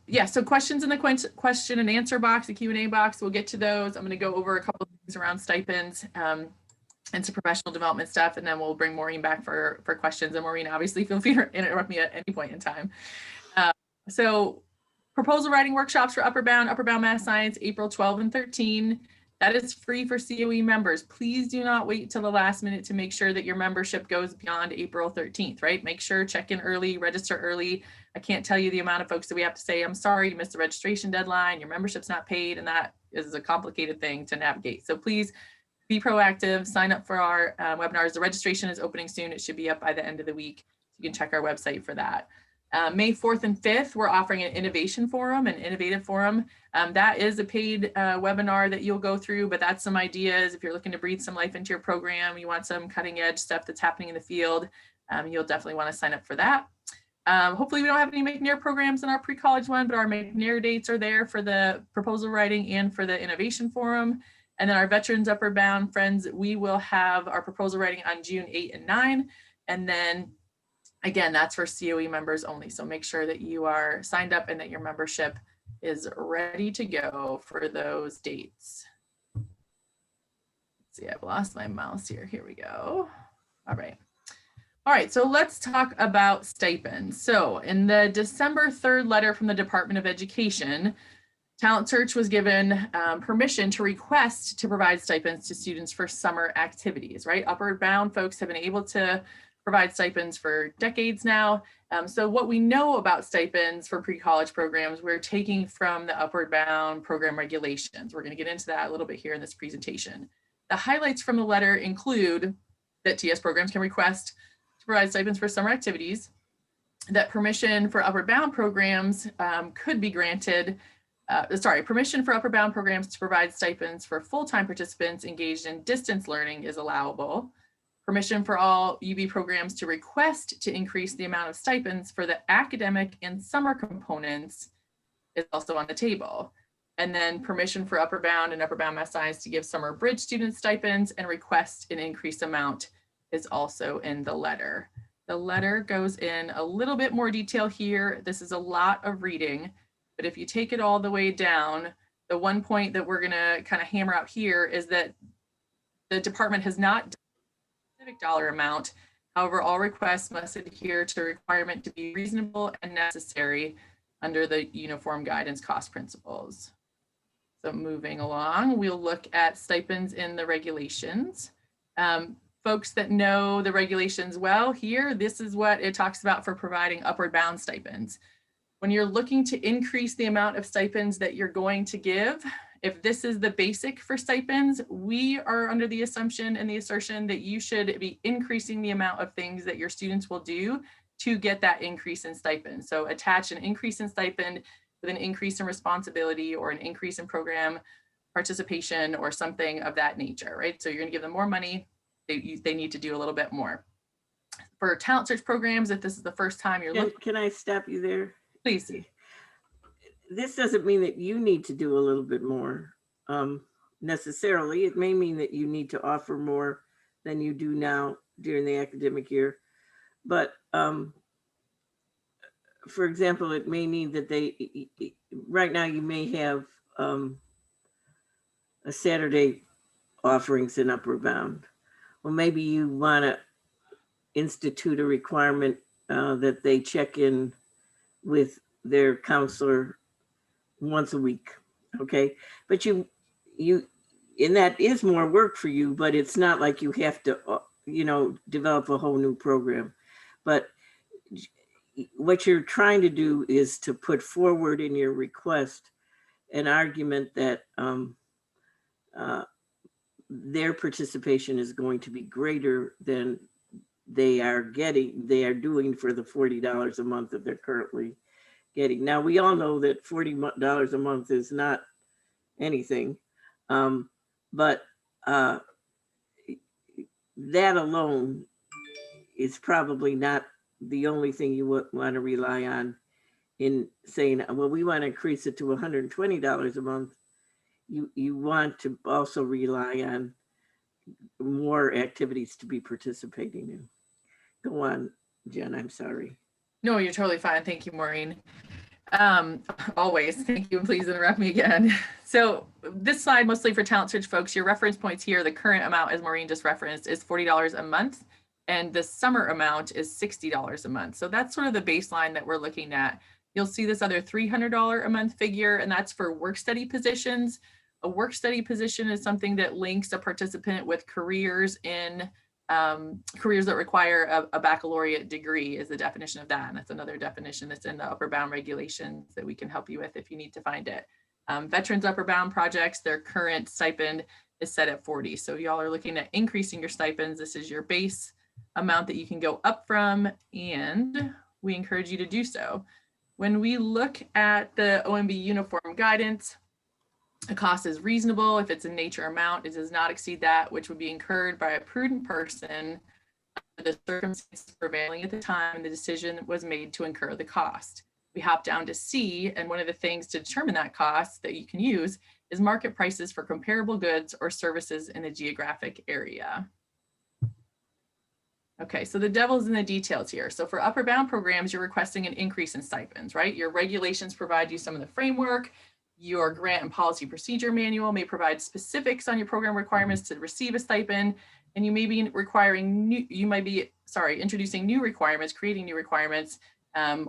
yeah, so questions in the question and answer box, the Q&A box, we'll get to those. I'm going to go over a couple of things around stipends and some professional development stuff, and then we'll bring Maureen back for questions. And Maureen, obviously, feel free to interrupt me at any point in time. So proposal writing workshops for Upper Bound Math Science, April 12 and 13. That is free for COE members. Please do not wait till the last minute to make sure that your membership goes beyond April 13th, right? Make sure, check in early, register early. I can't tell you the amount of folks that we have to say, I'm sorry, you missed the registration deadline, your membership's not paid, and that is a complicated thing to navigate. So please be proactive, sign up for our webinars. The registration is opening soon. It should be up by the end of the week. You can check our website for that. May 4th and 5th, we're offering an innovation forum, an innovative forum. That is a paid webinar that you'll go through, but that's some ideas. If you're looking to breathe some life into your program, you want some cutting edge stuff that's happening in the field, you'll definitely want to sign up for that. Hopefully we don't have any McNair programs in our pre-college one, but our McNair dates are there for the proposal writing and for the innovation forum. And then our Veterans Upper Bound friends, we will have our proposal writing on June 8 and 9. And then again, that's for COE members only. So make sure that you are signed up and that your membership is ready to go for those dates. Let's see, I've lost my mouse here. Here we go. All right. All right, so let's talk about stipends. So in the December 3rd letter from the Department of Education, Talent Search was given permission to request to provide stipends to students for summer activities, right? Upward Bound folks have been able to provide stipends for decades now. So what we know about stipends for pre-college programs, we're taking from the Upward Bound program regulations. We're going to get into that a little bit here in this presentation. The highlights from the letter include that TS programs can request to provide stipends for summer activities, that permission for Upward Bound programs could be granted. Permission for Upward Bound programs to provide stipends for full-time participants engaged in distance learning is allowable. Permission for all UB programs to request to increase the amount of stipends for the academic and summer components is also on the table. And then permission for Upper Bound and Upper Bound Math Science to give summer bridge students stipends and request an increased amount is also in the letter. The letter goes in a little bit more detail here. This is a lot of reading, but if you take it all the way down, the one point that we're gonna kind of hammer out here is that the department has not dollar amount. However, all requests must adhere to a requirement to be reasonable and necessary under the Uniform Guidance Cost Principles. So moving along, we'll look at stipends in the regulations. Folks that know the regulations well here, this is what it talks about for providing Upward Bound stipends. When you're looking to increase the amount of stipends that you're going to give, if this is the basic for stipends, we are under the assumption and the assertion that you should be increasing the amount of things that your students will do to get that increase in stipend. So attach an increase in stipend with an increase in responsibility or an increase in program participation or something of that nature, right? So you're gonna give them more money, they need to do a little bit more. For talent search programs, if this is the first time you're looking. Can I stop you there? Please. This doesn't mean that you need to do a little bit more necessarily. It may mean that you need to offer more than you do now during the academic year. But for example, it may need that right now you may have a Saturday offerings in Upper Bound. Well, maybe you want to institute a requirement that they check in with their counselor once a week. Okay. But and that is more work for you, but it's not like you have to, develop a whole new program. But what you're trying to do is to put forward in your request an argument that their participation is going to be greater than they are doing for the $40 a month that they're currently getting. Now, we all know that $40 a month is not anything, but that alone is probably not the only thing you want to rely on in saying, well, we want to increase it to $120 a month. You want to also rely on more activities to be participating in. Go on, Jen, I'm sorry. No, you're totally fine. Thank you, Maureen. Always. Thank you. And please interrupt me again. So this slide, mostly for Talent Search folks, your reference points here, the current amount, as Maureen just referenced, is $40 a month. And the summer amount is $60 a month. So that's sort of the baseline that we're looking at. You'll see this other $300 a month figure, and that's for work study positions. A work study position is something that links a participant with careers in careers that require a baccalaureate degree is the definition of that. And that's another definition that's in the Upper Bound regulations that we can help you with if you need to find it. Veterans Upper Bound projects, their current stipend is set at 40. So y'all are looking at increasing your stipends. This is your base amount that you can go up from, and we encourage you to do so. When we look at the OMB uniform guidance, the cost is reasonable. If it's a nature amount, it does not exceed that which would be incurred by a prudent person under the circumstances prevailing at the time the decision was made to incur the cost. We hop down to C, and one of the things to determine that cost that you can use is market prices for comparable goods or services in a geographic area. Okay, so the devil's in the details here. So for Upper Bound programs, you're requesting an increase in stipends, right? Your regulations provide you some of the framework. Your grant and policy procedure manual may provide specifics on your program requirements to receive a stipend, and you may be introducing new requirements, creating new requirements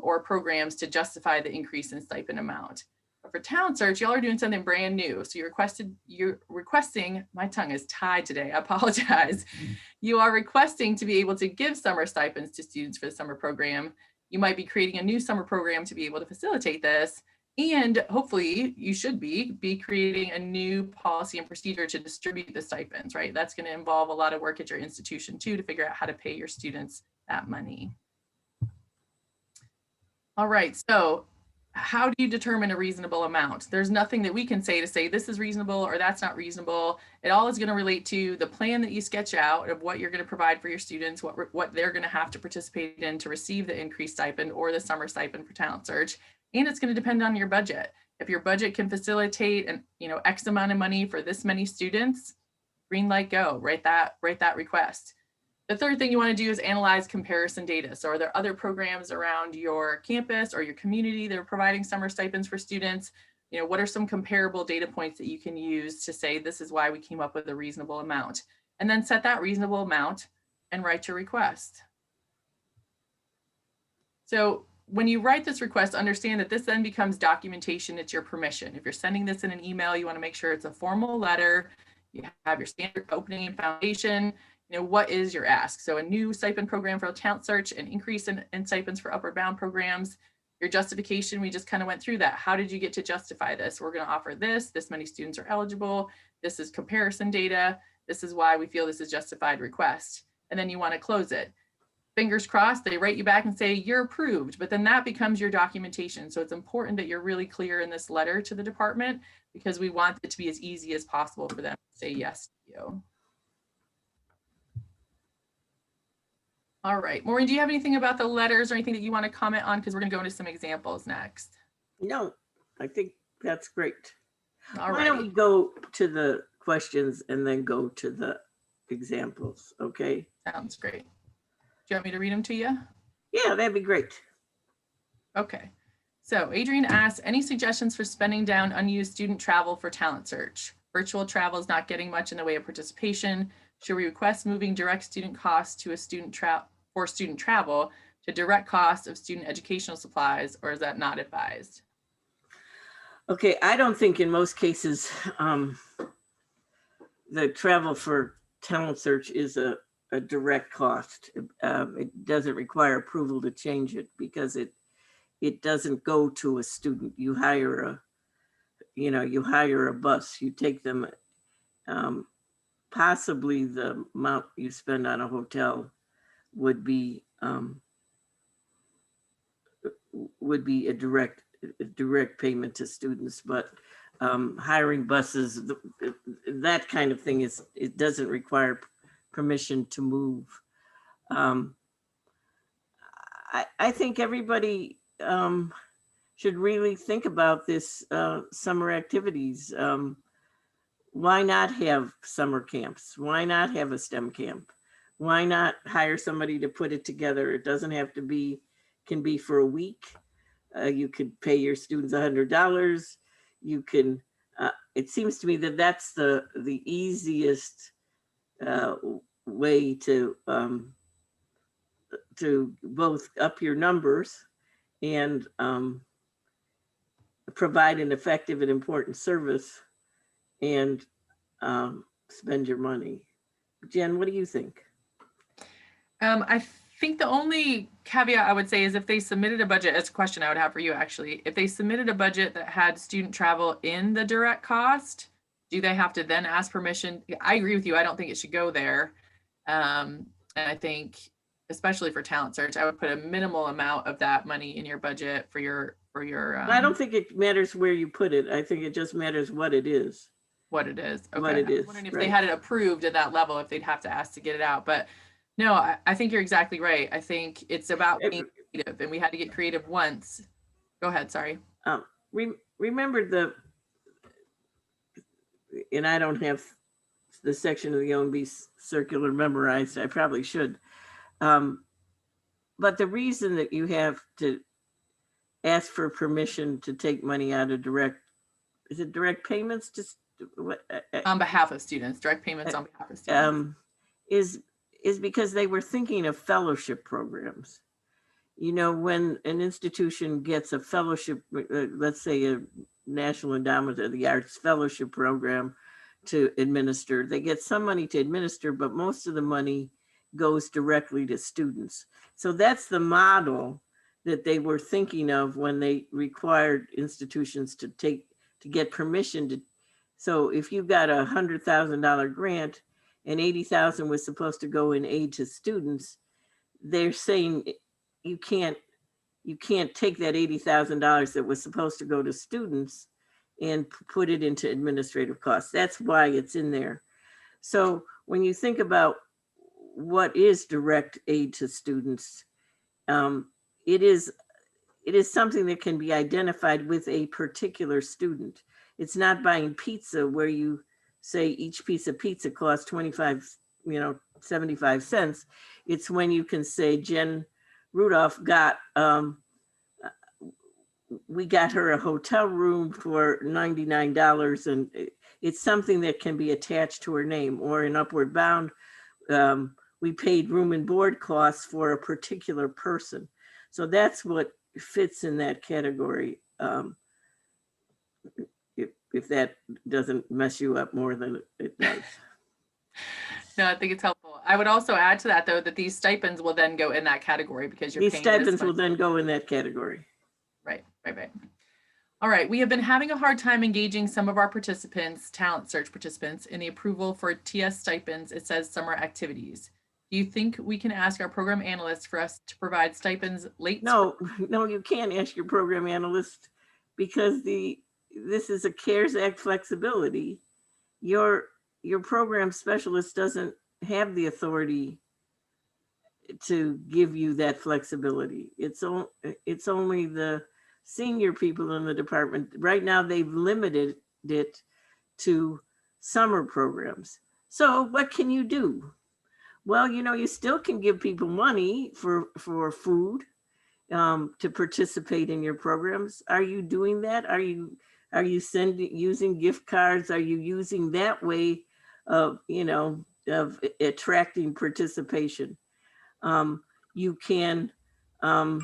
or programs to justify the increase in stipend amount. But for Talent Search, y'all are doing something brand new. So you're requesting, my tongue is tied today, I apologize. You are requesting to be able to give summer stipends to students for the summer program. You might be creating a new summer program to be able to facilitate this. And hopefully you should be creating a new policy and procedure to distribute the stipends, right? That's going to involve a lot of work at your institution too, to figure out how to pay your students that money. All right, so how do you determine a reasonable amount? There's nothing that we can say to say this is reasonable or that's not reasonable. It all is going to relate to the plan that you sketch out of what you're going to provide for your students, what they're going to have to participate in to receive the increased stipend or the summer stipend for Talent Search. And it's going to depend on your budget. If your budget can facilitate X amount of money for this many students, green light, go, write that request. The third thing you want to do is analyze comparison data. So are there other programs around your campus or your community that are providing summer stipends for students? What are some comparable data points that you can use to say this is why we came up with a reasonable amount? And then set that reasonable amount and write your request. So when you write this request, understand that this then becomes documentation. It's your permission. If you're sending this in an email, you want to make sure it's a formal letter. You have your standard opening and foundation. What is your ask? So a new stipend program for Talent Search, an increase in stipends for Upper Bound programs. Your justification, we just kind of went through that. How did you get to justify this? We're going to offer this many students are eligible. This is comparison data. This is why we feel this is justified request. And then you want to close it. Fingers crossed, they write you back and say you're approved, but then that becomes your documentation. So it's important that you're really clear in this letter to the department because we want it to be as easy as possible for them to say yes to you. All right, Maureen, do you have anything about the letters or anything that you want to comment on? Because we're going to go into some examples next. No, I think that's great. All Why don't right. we go to the questions and then go to the examples, okay? Sounds great. Do you want me to read them to you? Yeah, that'd be great. Okay. So Adrian asks, any suggestions for spending down unused student travel for talent search? Virtual travel is not getting much in the way of participation. Should we request moving direct student costs to a student travel to direct costs of student educational supplies, or is that not advised? Okay, I don't think in most cases the travel for talent search is a direct cost. It doesn't require approval to change it because it doesn't go to a student. You hire a bus, you take them, possibly the amount you spend on a hotel would be a direct payment to students, but hiring buses, that kind of thing it doesn't require permission to move. I think everybody should really think about this summer activities. Why not have summer camps? Why not have a STEM camp? Why not hire somebody to put it together? It doesn't have to be, can be for a week. You could pay your students $100. You can, it seems to me that that's the easiest way to both up your numbers and provide an effective and important service and spend your money. Jen, what do you think? I think the only caveat I would say is if they submitted a budget, it's a question I would have for you actually. If they submitted a budget that had student travel in the direct cost, do they have to then ask permission? I agree with you. I don't think it should go there. And I think, especially for talent search, I would put a minimal amount of that money in your budget for your. I don't think it matters where you put it. I think it just matters what it is. What it is. Okay. What it is. I'm wondering if right. they had it approved at that level, if they'd have to ask to get it out. But no, I think you're exactly right. I think it's about being creative, and we had to get creative once. Go ahead. Sorry. Remember and I don't have the section of the OMB circular memorized. I probably should. But the reason that you have to ask for permission to take money out of is it direct payments? Just what? On behalf of students, direct payments on behalf of students. Is because they were thinking of fellowship programs. You know, when an institution gets a fellowship, let's say a National Endowment of the Arts fellowship program to administer, they get some money to administer, but most of the money goes directly to students. So that's the model that they were thinking of when they required institutions to get permission to. So if you got $100,000 grant and 80,000 was supposed to go in aid to students, they're saying you can't take that $80,000 that was supposed to go to students and put it into administrative costs. That's why it's in there. So when you think about what is direct aid to students, it is something that can be identified with a particular student. It's not buying pizza where you say each piece of pizza costs 75 cents. It's when you can say Jen Rudolph we got her a hotel room for $99, and it's something that can be attached to her name. Or in Upward Bound, we paid room and board costs for a particular person. So that's what fits in that category. If that doesn't mess you up more than it does. No, I think it's helpful. I would also add to that, though, that these stipends will then go in that category because you're These paying stipends will then go in that category. Right. All right. We have been having a hard time engaging some of our participants, talent search participants, in the approval for TS stipends. It says summer activities. Do you think we can ask our program analyst for us to provide stipends late? No, you can't ask your program analyst because this is a CARES Act flexibility. Your program specialist doesn't have the authority to give you that flexibility. It's only the senior people in the department. Right now, they've limited it to summer programs. So what can you do? Well, you still can give people money for food to participate in your programs. Are you doing that? Are you using gift cards? Are you using that way of, of attracting participation? You can, I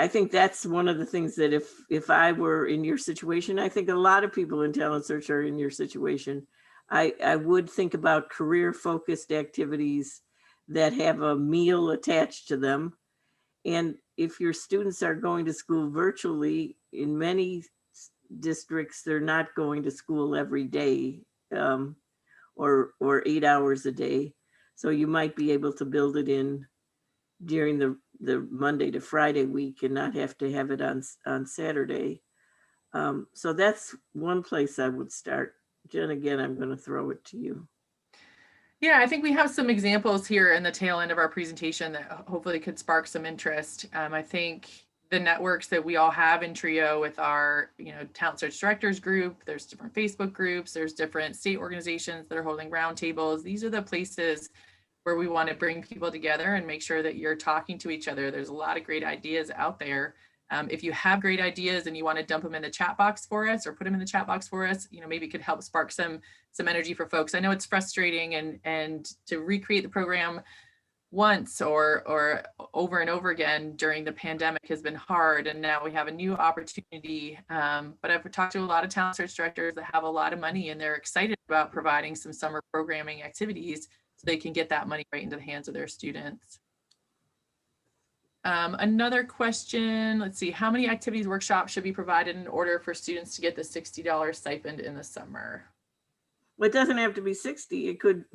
think that's one of the things that if I were in your situation, I think a lot of people in Talent Search are in your situation. I would think about career focused activities that have a meal attached to them. And if your students are going to school virtually, in many districts, they're not going to school every day, or 8 hours a day. So you might be able to build it in during the Monday to Friday week and not have to have it on Saturday. So that's one place I would start. Jen, again, I'm going to throw it to you. Yeah, I think we have some examples here in the tail end of our presentation that hopefully could spark some interest. I think the networks that we all have in TRIO with our, Talent Search Directors group, there's different Facebook groups, there's different state organizations that are holding roundtables. These are the places where we want to bring people together and make sure that you're talking to each other. There's a lot of great ideas out there. If you have great ideas and you want to dump them in the chat box for us or put them in the chat box for us, maybe it could help spark some energy for folks. I know it's frustrating and to recreate the program once or over and over again during the pandemic has been hard. And now we have a new opportunity. But I've talked to a lot of talent search directors that have a lot of money and they're excited about providing some summer programming activities so they can get that money right into the hands of their students. Another question, let's see, how many activities workshops should be provided in order for students to get the $60 stipend in the summer? Well, it doesn't have to be 60. It could,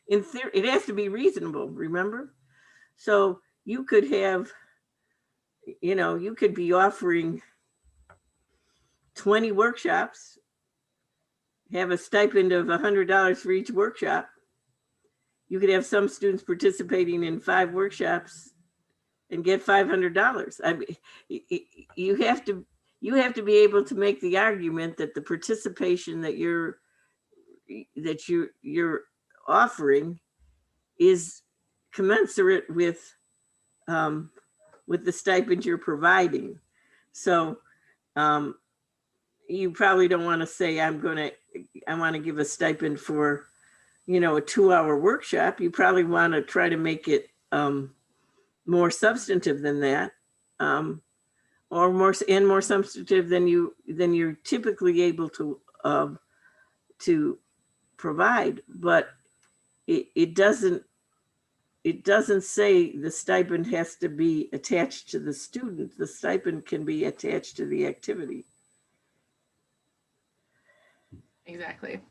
in theory, it has to be reasonable, remember? So you could have, you could be offering 20 workshops, have a stipend of $100 for each workshop. You could have some students participating in 5 workshops and get $500. I mean, you have to be able to make the argument that the participation that you're offering is commensurate with the stipend you're providing. So you probably don't want to say I want to give a stipend for a 2-hour workshop. You probably want to try to make it more substantive than that, or more substantive than you're typically able to provide. But it doesn't say the stipend has to be attached to the student. The stipend can be attached to the activity. Exactly.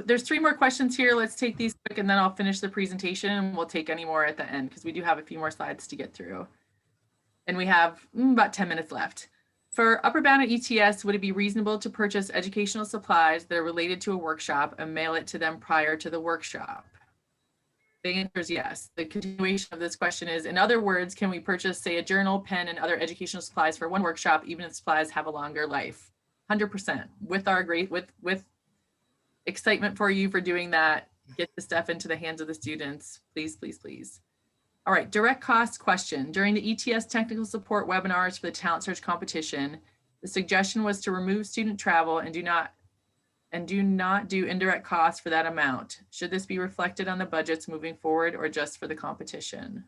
There's 3 more questions here. Let's take these quick and then I'll finish the presentation and we'll take any more at the end because we do have a few more slides to get through. And we have about 10 minutes left. For Upper Bound at ETS, would it be reasonable to purchase educational supplies that are related to a workshop and mail it to them prior to the workshop? The answer is yes. The continuation of this question is, in other words, can we purchase, say, a journal, pen, and other educational supplies for one workshop, even if supplies have a longer life? 100%. With excitement for you for doing that. Get the stuff into the hands of the students. Please, please, please. All right, direct cost question. During the ETS technical support webinars for the talent search competition, the suggestion was to remove student travel and do not do indirect costs for that amount. Should this be reflected on the budgets moving forward or just for the competition?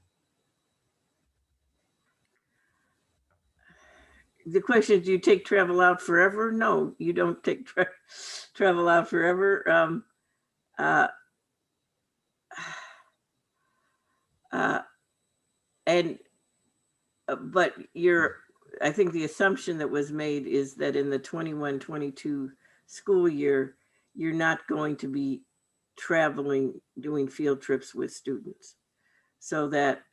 The question is, do you take travel out forever? No, you don't take travel out forever. But I think the assumption that was made is that in the 21-22 school year, you're not going to be traveling, doing field trips with students. So that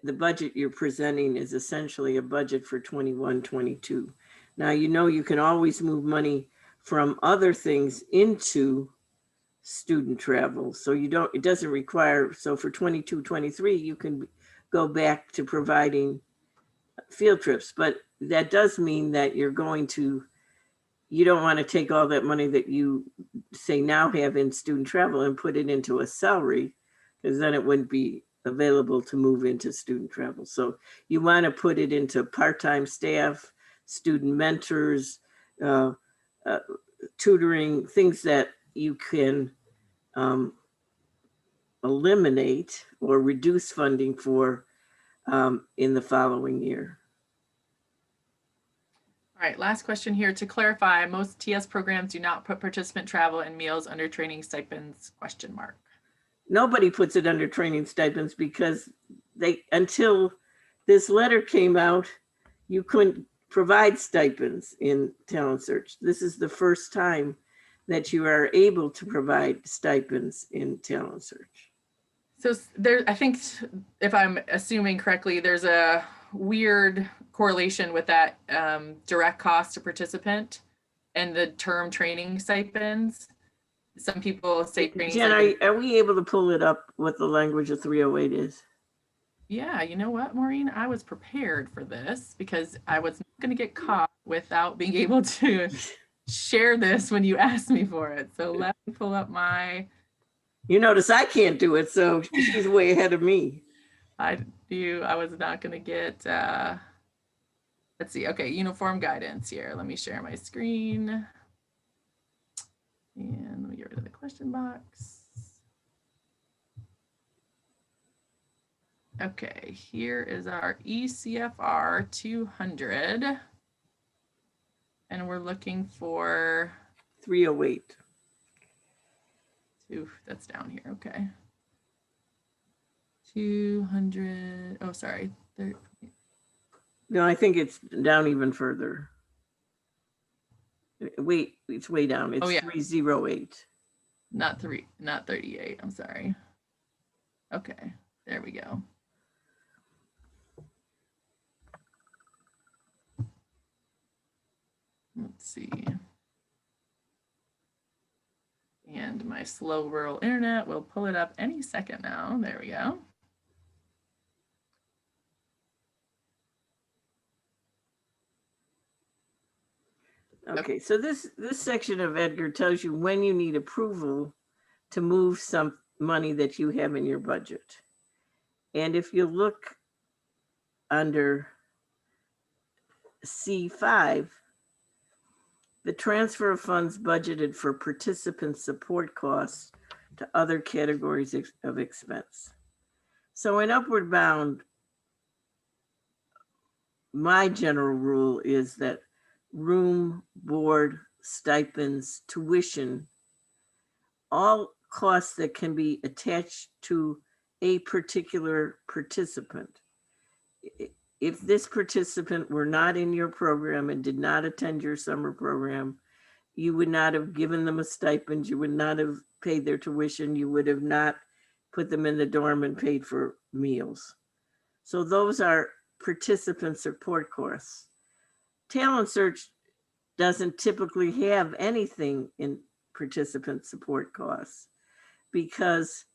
the budget you're presenting is essentially a budget for 21-22. Now, you can always move money from other things into student travel. So it doesn't require, so for 22-23, you can go back to providing field trips, but that does mean that you don't want to take all that money that you say now have in student travel and put it into a salary, because then it wouldn't be available to move into student travel. So you want to put it into part-time staff, student mentors, tutoring, things that you can eliminate or reduce funding for in the following year. All right, last question here. To clarify, most TS programs do not put participant travel and meals under training stipends, ? Nobody puts it under training stipends because until this letter came out, you couldn't provide stipends in Talent Search. This is the first time that you are able to provide stipends in Talent Search. So there, I think if I'm assuming correctly, there's a weird correlation with that direct cost to participant and the term training stipends. Some people say training Jen, stipends. are we able to pull it up what the language of 308 is? Yeah, you know what, Maureen? I was prepared for this because I was not going to get caught without being able to share this when you asked me for it. So let me pull up my. You notice I can't do it, so she's way ahead of me. I was not going to get. Let's see. Okay, uniform guidance here. Let me share my screen. And let me get rid of the question box. Okay, here is our ECFR 200. And we're looking for 308. that's down here. Okay. 200. Oh, sorry. No, I think it's down even further. Wait, it's way down. It's 308. Not 38. I'm sorry. Okay, there we go. Let's see. And my slow rural internet will pull it up any second now. There we go. Okay, so this section of Edgar tells you when you need approval to move some money that you have in your budget. And if you look under C5, the transfer of funds budgeted for participant support costs to other categories of expense. So in Upward Bound, my general rule is that room, board, stipends, tuition, all costs that can be attached to a particular participant. If this participant were not in your program and did not attend your summer program, you would not have given them a stipend, you would not have paid their tuition, you would have not put them in the dorm and paid for meals. So those are participant support costs. Talent Search doesn't typically have anything in participant support costs because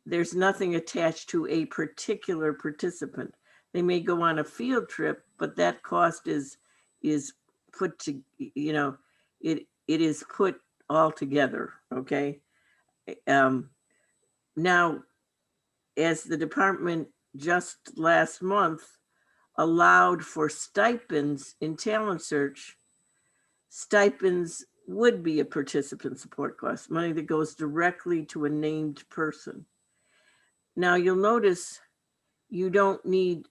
there's nothing attached to a particular participant. They may go on a field trip, but that cost is put to, it is put all together, okay? Now, as the department just last month allowed for stipends in Talent Search, stipends would be a participant support cost, money that goes directly to a named person. Now you'll notice you don't need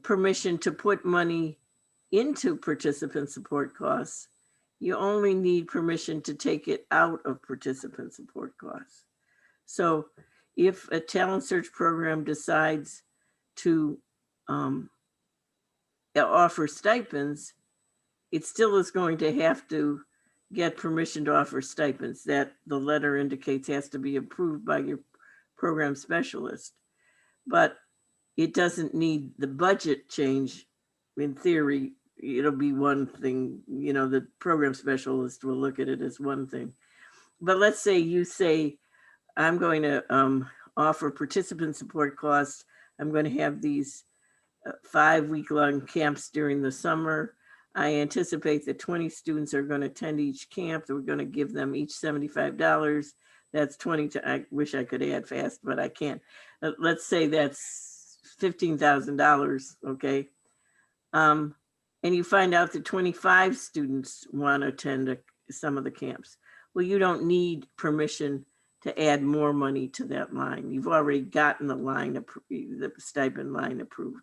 permission to put money into participant support costs. You only need permission to take it out of participant support costs. So if a Talent Search program decides to offer stipends, it still is going to have to get permission to offer stipends. That the letter indicates has to be approved by your program specialist. But it doesn't need the budget change. In theory, it'll be one thing, the program specialist will look at it as one thing. But let's say you say, I'm going to offer participant support costs. I'm going to have these 5-week-long camps during the summer. I anticipate that 20 students are going to attend each camp. We're going to give them each $75. That's 20, I wish I could add fast, but I can't. Let's say that's $15,000, okay? And you find out that 25 students want to attend some of the camps. Well, you don't need permission to add more money to that line. You've already gotten the stipend line approved.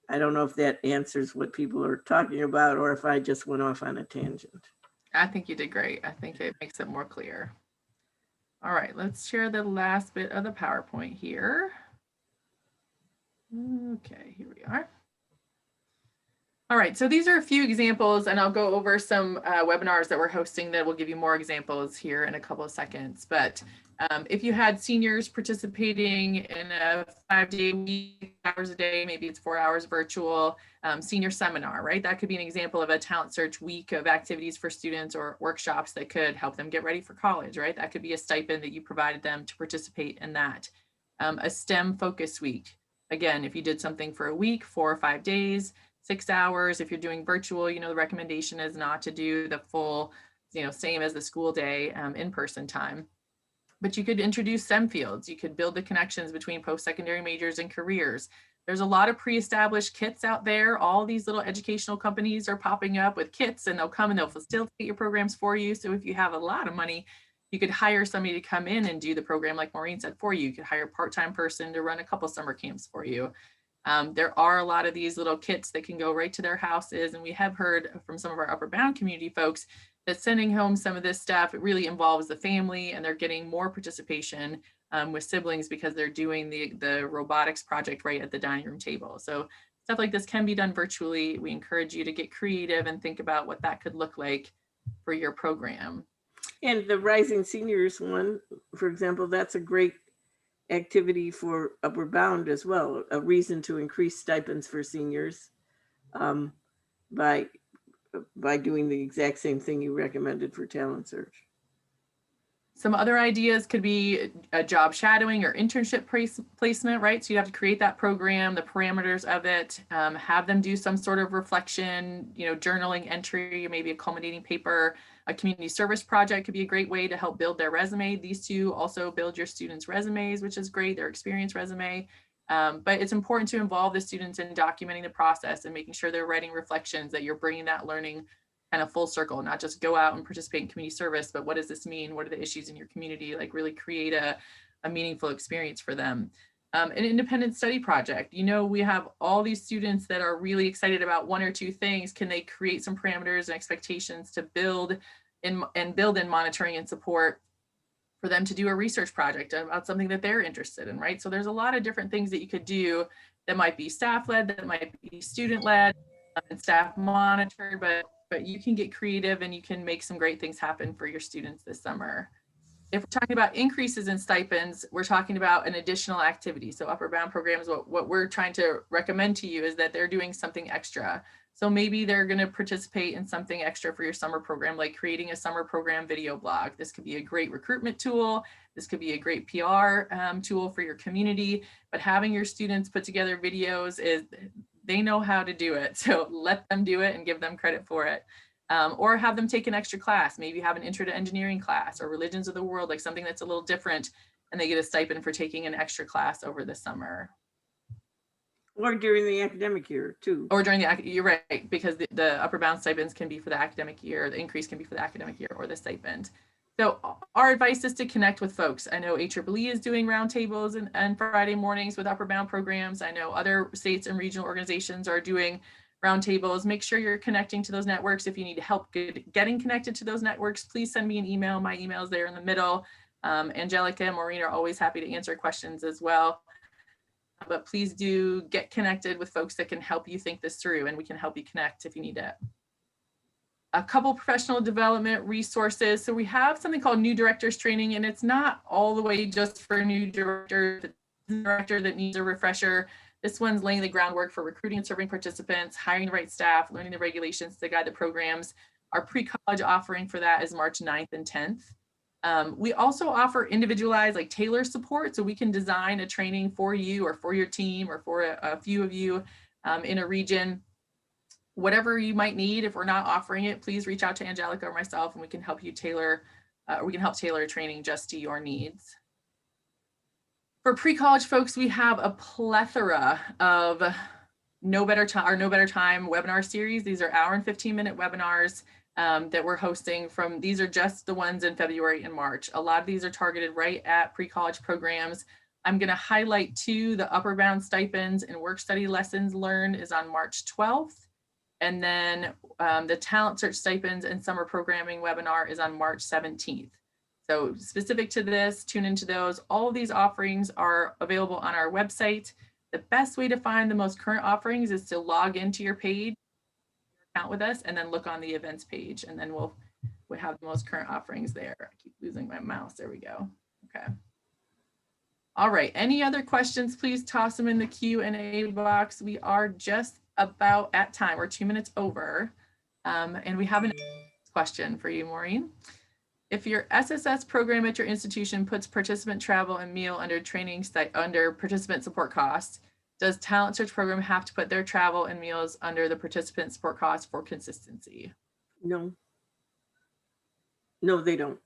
I don't know if that answers what people are talking about or if I just went off on a tangent. I think you did great. I think it makes it more clear. All right, let's share the last bit of the PowerPoint here. Okay, here we are. All right, so these are a few examples, and I'll go over some webinars that we're hosting that will give you more examples here in a couple of seconds. But if you had seniors participating in a 5-day week, hours a day, maybe it's 4 hours virtual senior seminar, right? That could be an example of a talent search week of activities for students or workshops that could help them get ready for college, right? That could be a stipend that you provided them to participate in that. A STEM focus week. Again, if you did something for a week, 4 or 5 days, 6 hours. If you're doing virtual, the recommendation is not to do the full, same as the school day in-person time. But you could introduce STEM fields. You could build the connections between post-secondary majors and careers. There's a lot of pre-established kits out there. All these little educational companies are popping up with kits, and they'll come and they'll facilitate your programs for you. So if you have a lot of money, you could hire somebody to come in and do the program like Maureen said for you. You could hire a part-time person to run a couple summer camps for you. There are a lot of these little kits that can go right to their houses. And we have heard from some of our Upper Bound community folks that sending home some of this stuff, it really involves the family, and they're getting more participation with siblings because they're doing the robotics project right at the dining room table. So stuff like this can be done virtually. We encourage you to get creative and think about what that could look like for your program. And the Rising Seniors one, for example, that's a great activity for Upper Bound as well, a reason to increase stipends for seniors by doing the exact same thing you recommended for talent search. Some other ideas could be a job shadowing or internship placement, right? So you have to create that program, the parameters of it, have them do some sort of reflection, journaling entry, maybe a culminating paper. A community service project could be a great way to help build their resume. These two also build your students' resumes, which is great, their experience resume. But it's important to involve the students in documenting the process and making sure they're writing reflections, that you're bringing that learning kind of full circle, not just go out and participate in community service, but what does this mean? What are the issues in your community? Like really create a meaningful experience for them. An independent study project. We have all these students that are really excited about one or two things. Can they create some parameters and expectations to build in monitoring and support for them to do a research project about something that they're interested in, right? So there's a lot of different things that you could do that might be staff-led, that might be student-led, and staff monitored, but you can get creative and you can make some great things happen for your students this summer. If we're talking about increases in stipends, we're talking about an additional activity. So Upper Bound programs, what we're trying to recommend to you is that they're doing something extra. So maybe they're going to participate in something extra for your summer program, like creating a summer program video blog. This could be a great recruitment tool. This could be a great PR tool for your community, but having your students put together videos they know how to do it. So let them do it and give them credit for it. Or have them take an extra class, maybe have an intro to engineering class or religions of the world, like something that's a little different, and they get a stipend for taking an extra class over the summer. Or during the academic year too. Or during you're right, because the Upper Bound stipends can be for the academic year, the increase can be for the academic year or the stipend. So our advice is to connect with folks. I know AAA is doing roundtables and Friday mornings with Upper Bound programs. I know other states and regional organizations are doing roundtables. Make sure you're connecting to those networks. If you need help getting connected to those networks, please send me an email. My email is there in the middle. Angelica and Maureen are always happy to answer questions as well. But please do get connected with folks that can help you think this through, and we can help you connect if you need it. A couple professional development resources. So we have something called New Directors Training, and it's not all the way just for new director that needs a refresher. This one's laying the groundwork for recruiting and serving participants, hiring the right staff, learning the regulations to guide the programs. Our pre-college offering for that is March 9th and 10th. We also offer individualized, like tailor support, so we can design a training for you or for your team or for a few of you in a region. Whatever you might need, if we're not offering it, please reach out to Angelica or myself and we can help you tailor we can help tailor training just to your needs. For pre-college folks, we have a plethora of No Better Time webinar series. These are hour and 15-minute webinars that we're hosting from. These are just the ones in February and March. A lot of these are targeted right at pre-college programs. I'm going to highlight two. The upper bound stipends and work study lessons learned is on March 12th. And then the talent search stipends and summer programming webinar is on March 17th. So specific to this, tune into those. All of these offerings are available on our website. The best way to find the most current offerings is to log into your page, account with us, and then look on the events page, and then we'll have the most current offerings there. I keep losing my mouse. There we go. Okay. All right. Any other questions? Please toss them in the Q&A box. We are just about at time. We're 2 minutes over, and we have a question for you, Maureen. If your SSS program at your institution puts participant travel and meal under under participant support costs, does Talent Search program have to put their travel and meals under the participant support costs for consistency? No. No, they don't.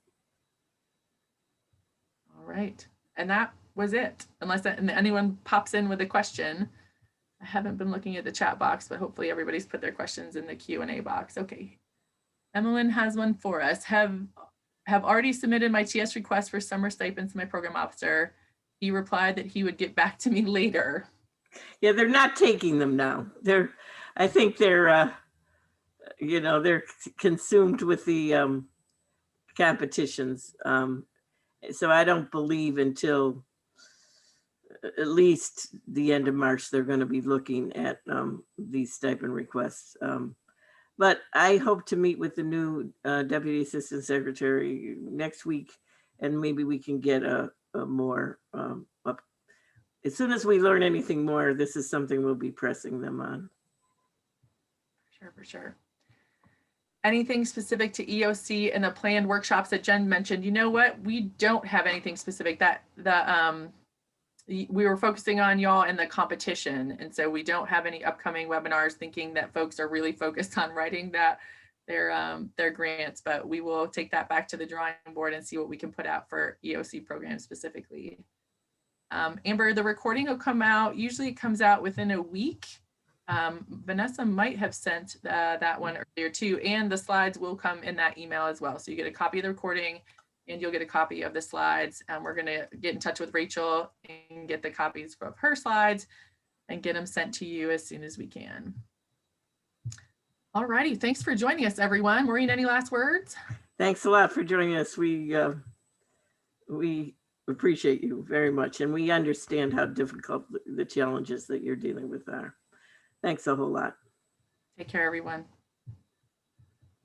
All right. And that was it. Unless anyone pops in with a question. I haven't been looking at the chat box, but hopefully everybody's put their questions in the Q&A box. Okay. Emmeline has one for us. Have already submitted my TS request for summer stipends to my program officer. He replied that he would get back to me later. Yeah, they're not taking them now. I think they're consumed with the competitions. So I don't believe until at least the end of March, they're going to be looking at these stipend requests. But I hope to meet with the new Deputy Assistant Secretary next week, and maybe we can get a more up. As soon as we learn anything more, this is something we'll be pressing them on. For sure. Anything specific to EOC and the planned workshops that Jen mentioned? You know what? We don't have anything specific. We were focusing on y'all in the competition, and so we don't have any upcoming webinars, thinking that folks are really focused on writing their grants, but we will take that back to the drawing board and see what we can put out for EOC programs specifically. Amber, the recording will come out, usually it comes out within a week. Vanessa might have sent that one earlier too, and the slides will come in that email as well. So you get a copy of the recording and you'll get a copy of the slides. And we're going to get in touch with Rachel and get the copies of her slides and get them sent to you as soon as we can. All righty. Thanks for joining us, everyone. Maureen, any last words? Thanks a lot for joining us. We appreciate you very much, and we understand how difficult the challenges that you're dealing with are. Thanks a whole lot. Take care, everyone.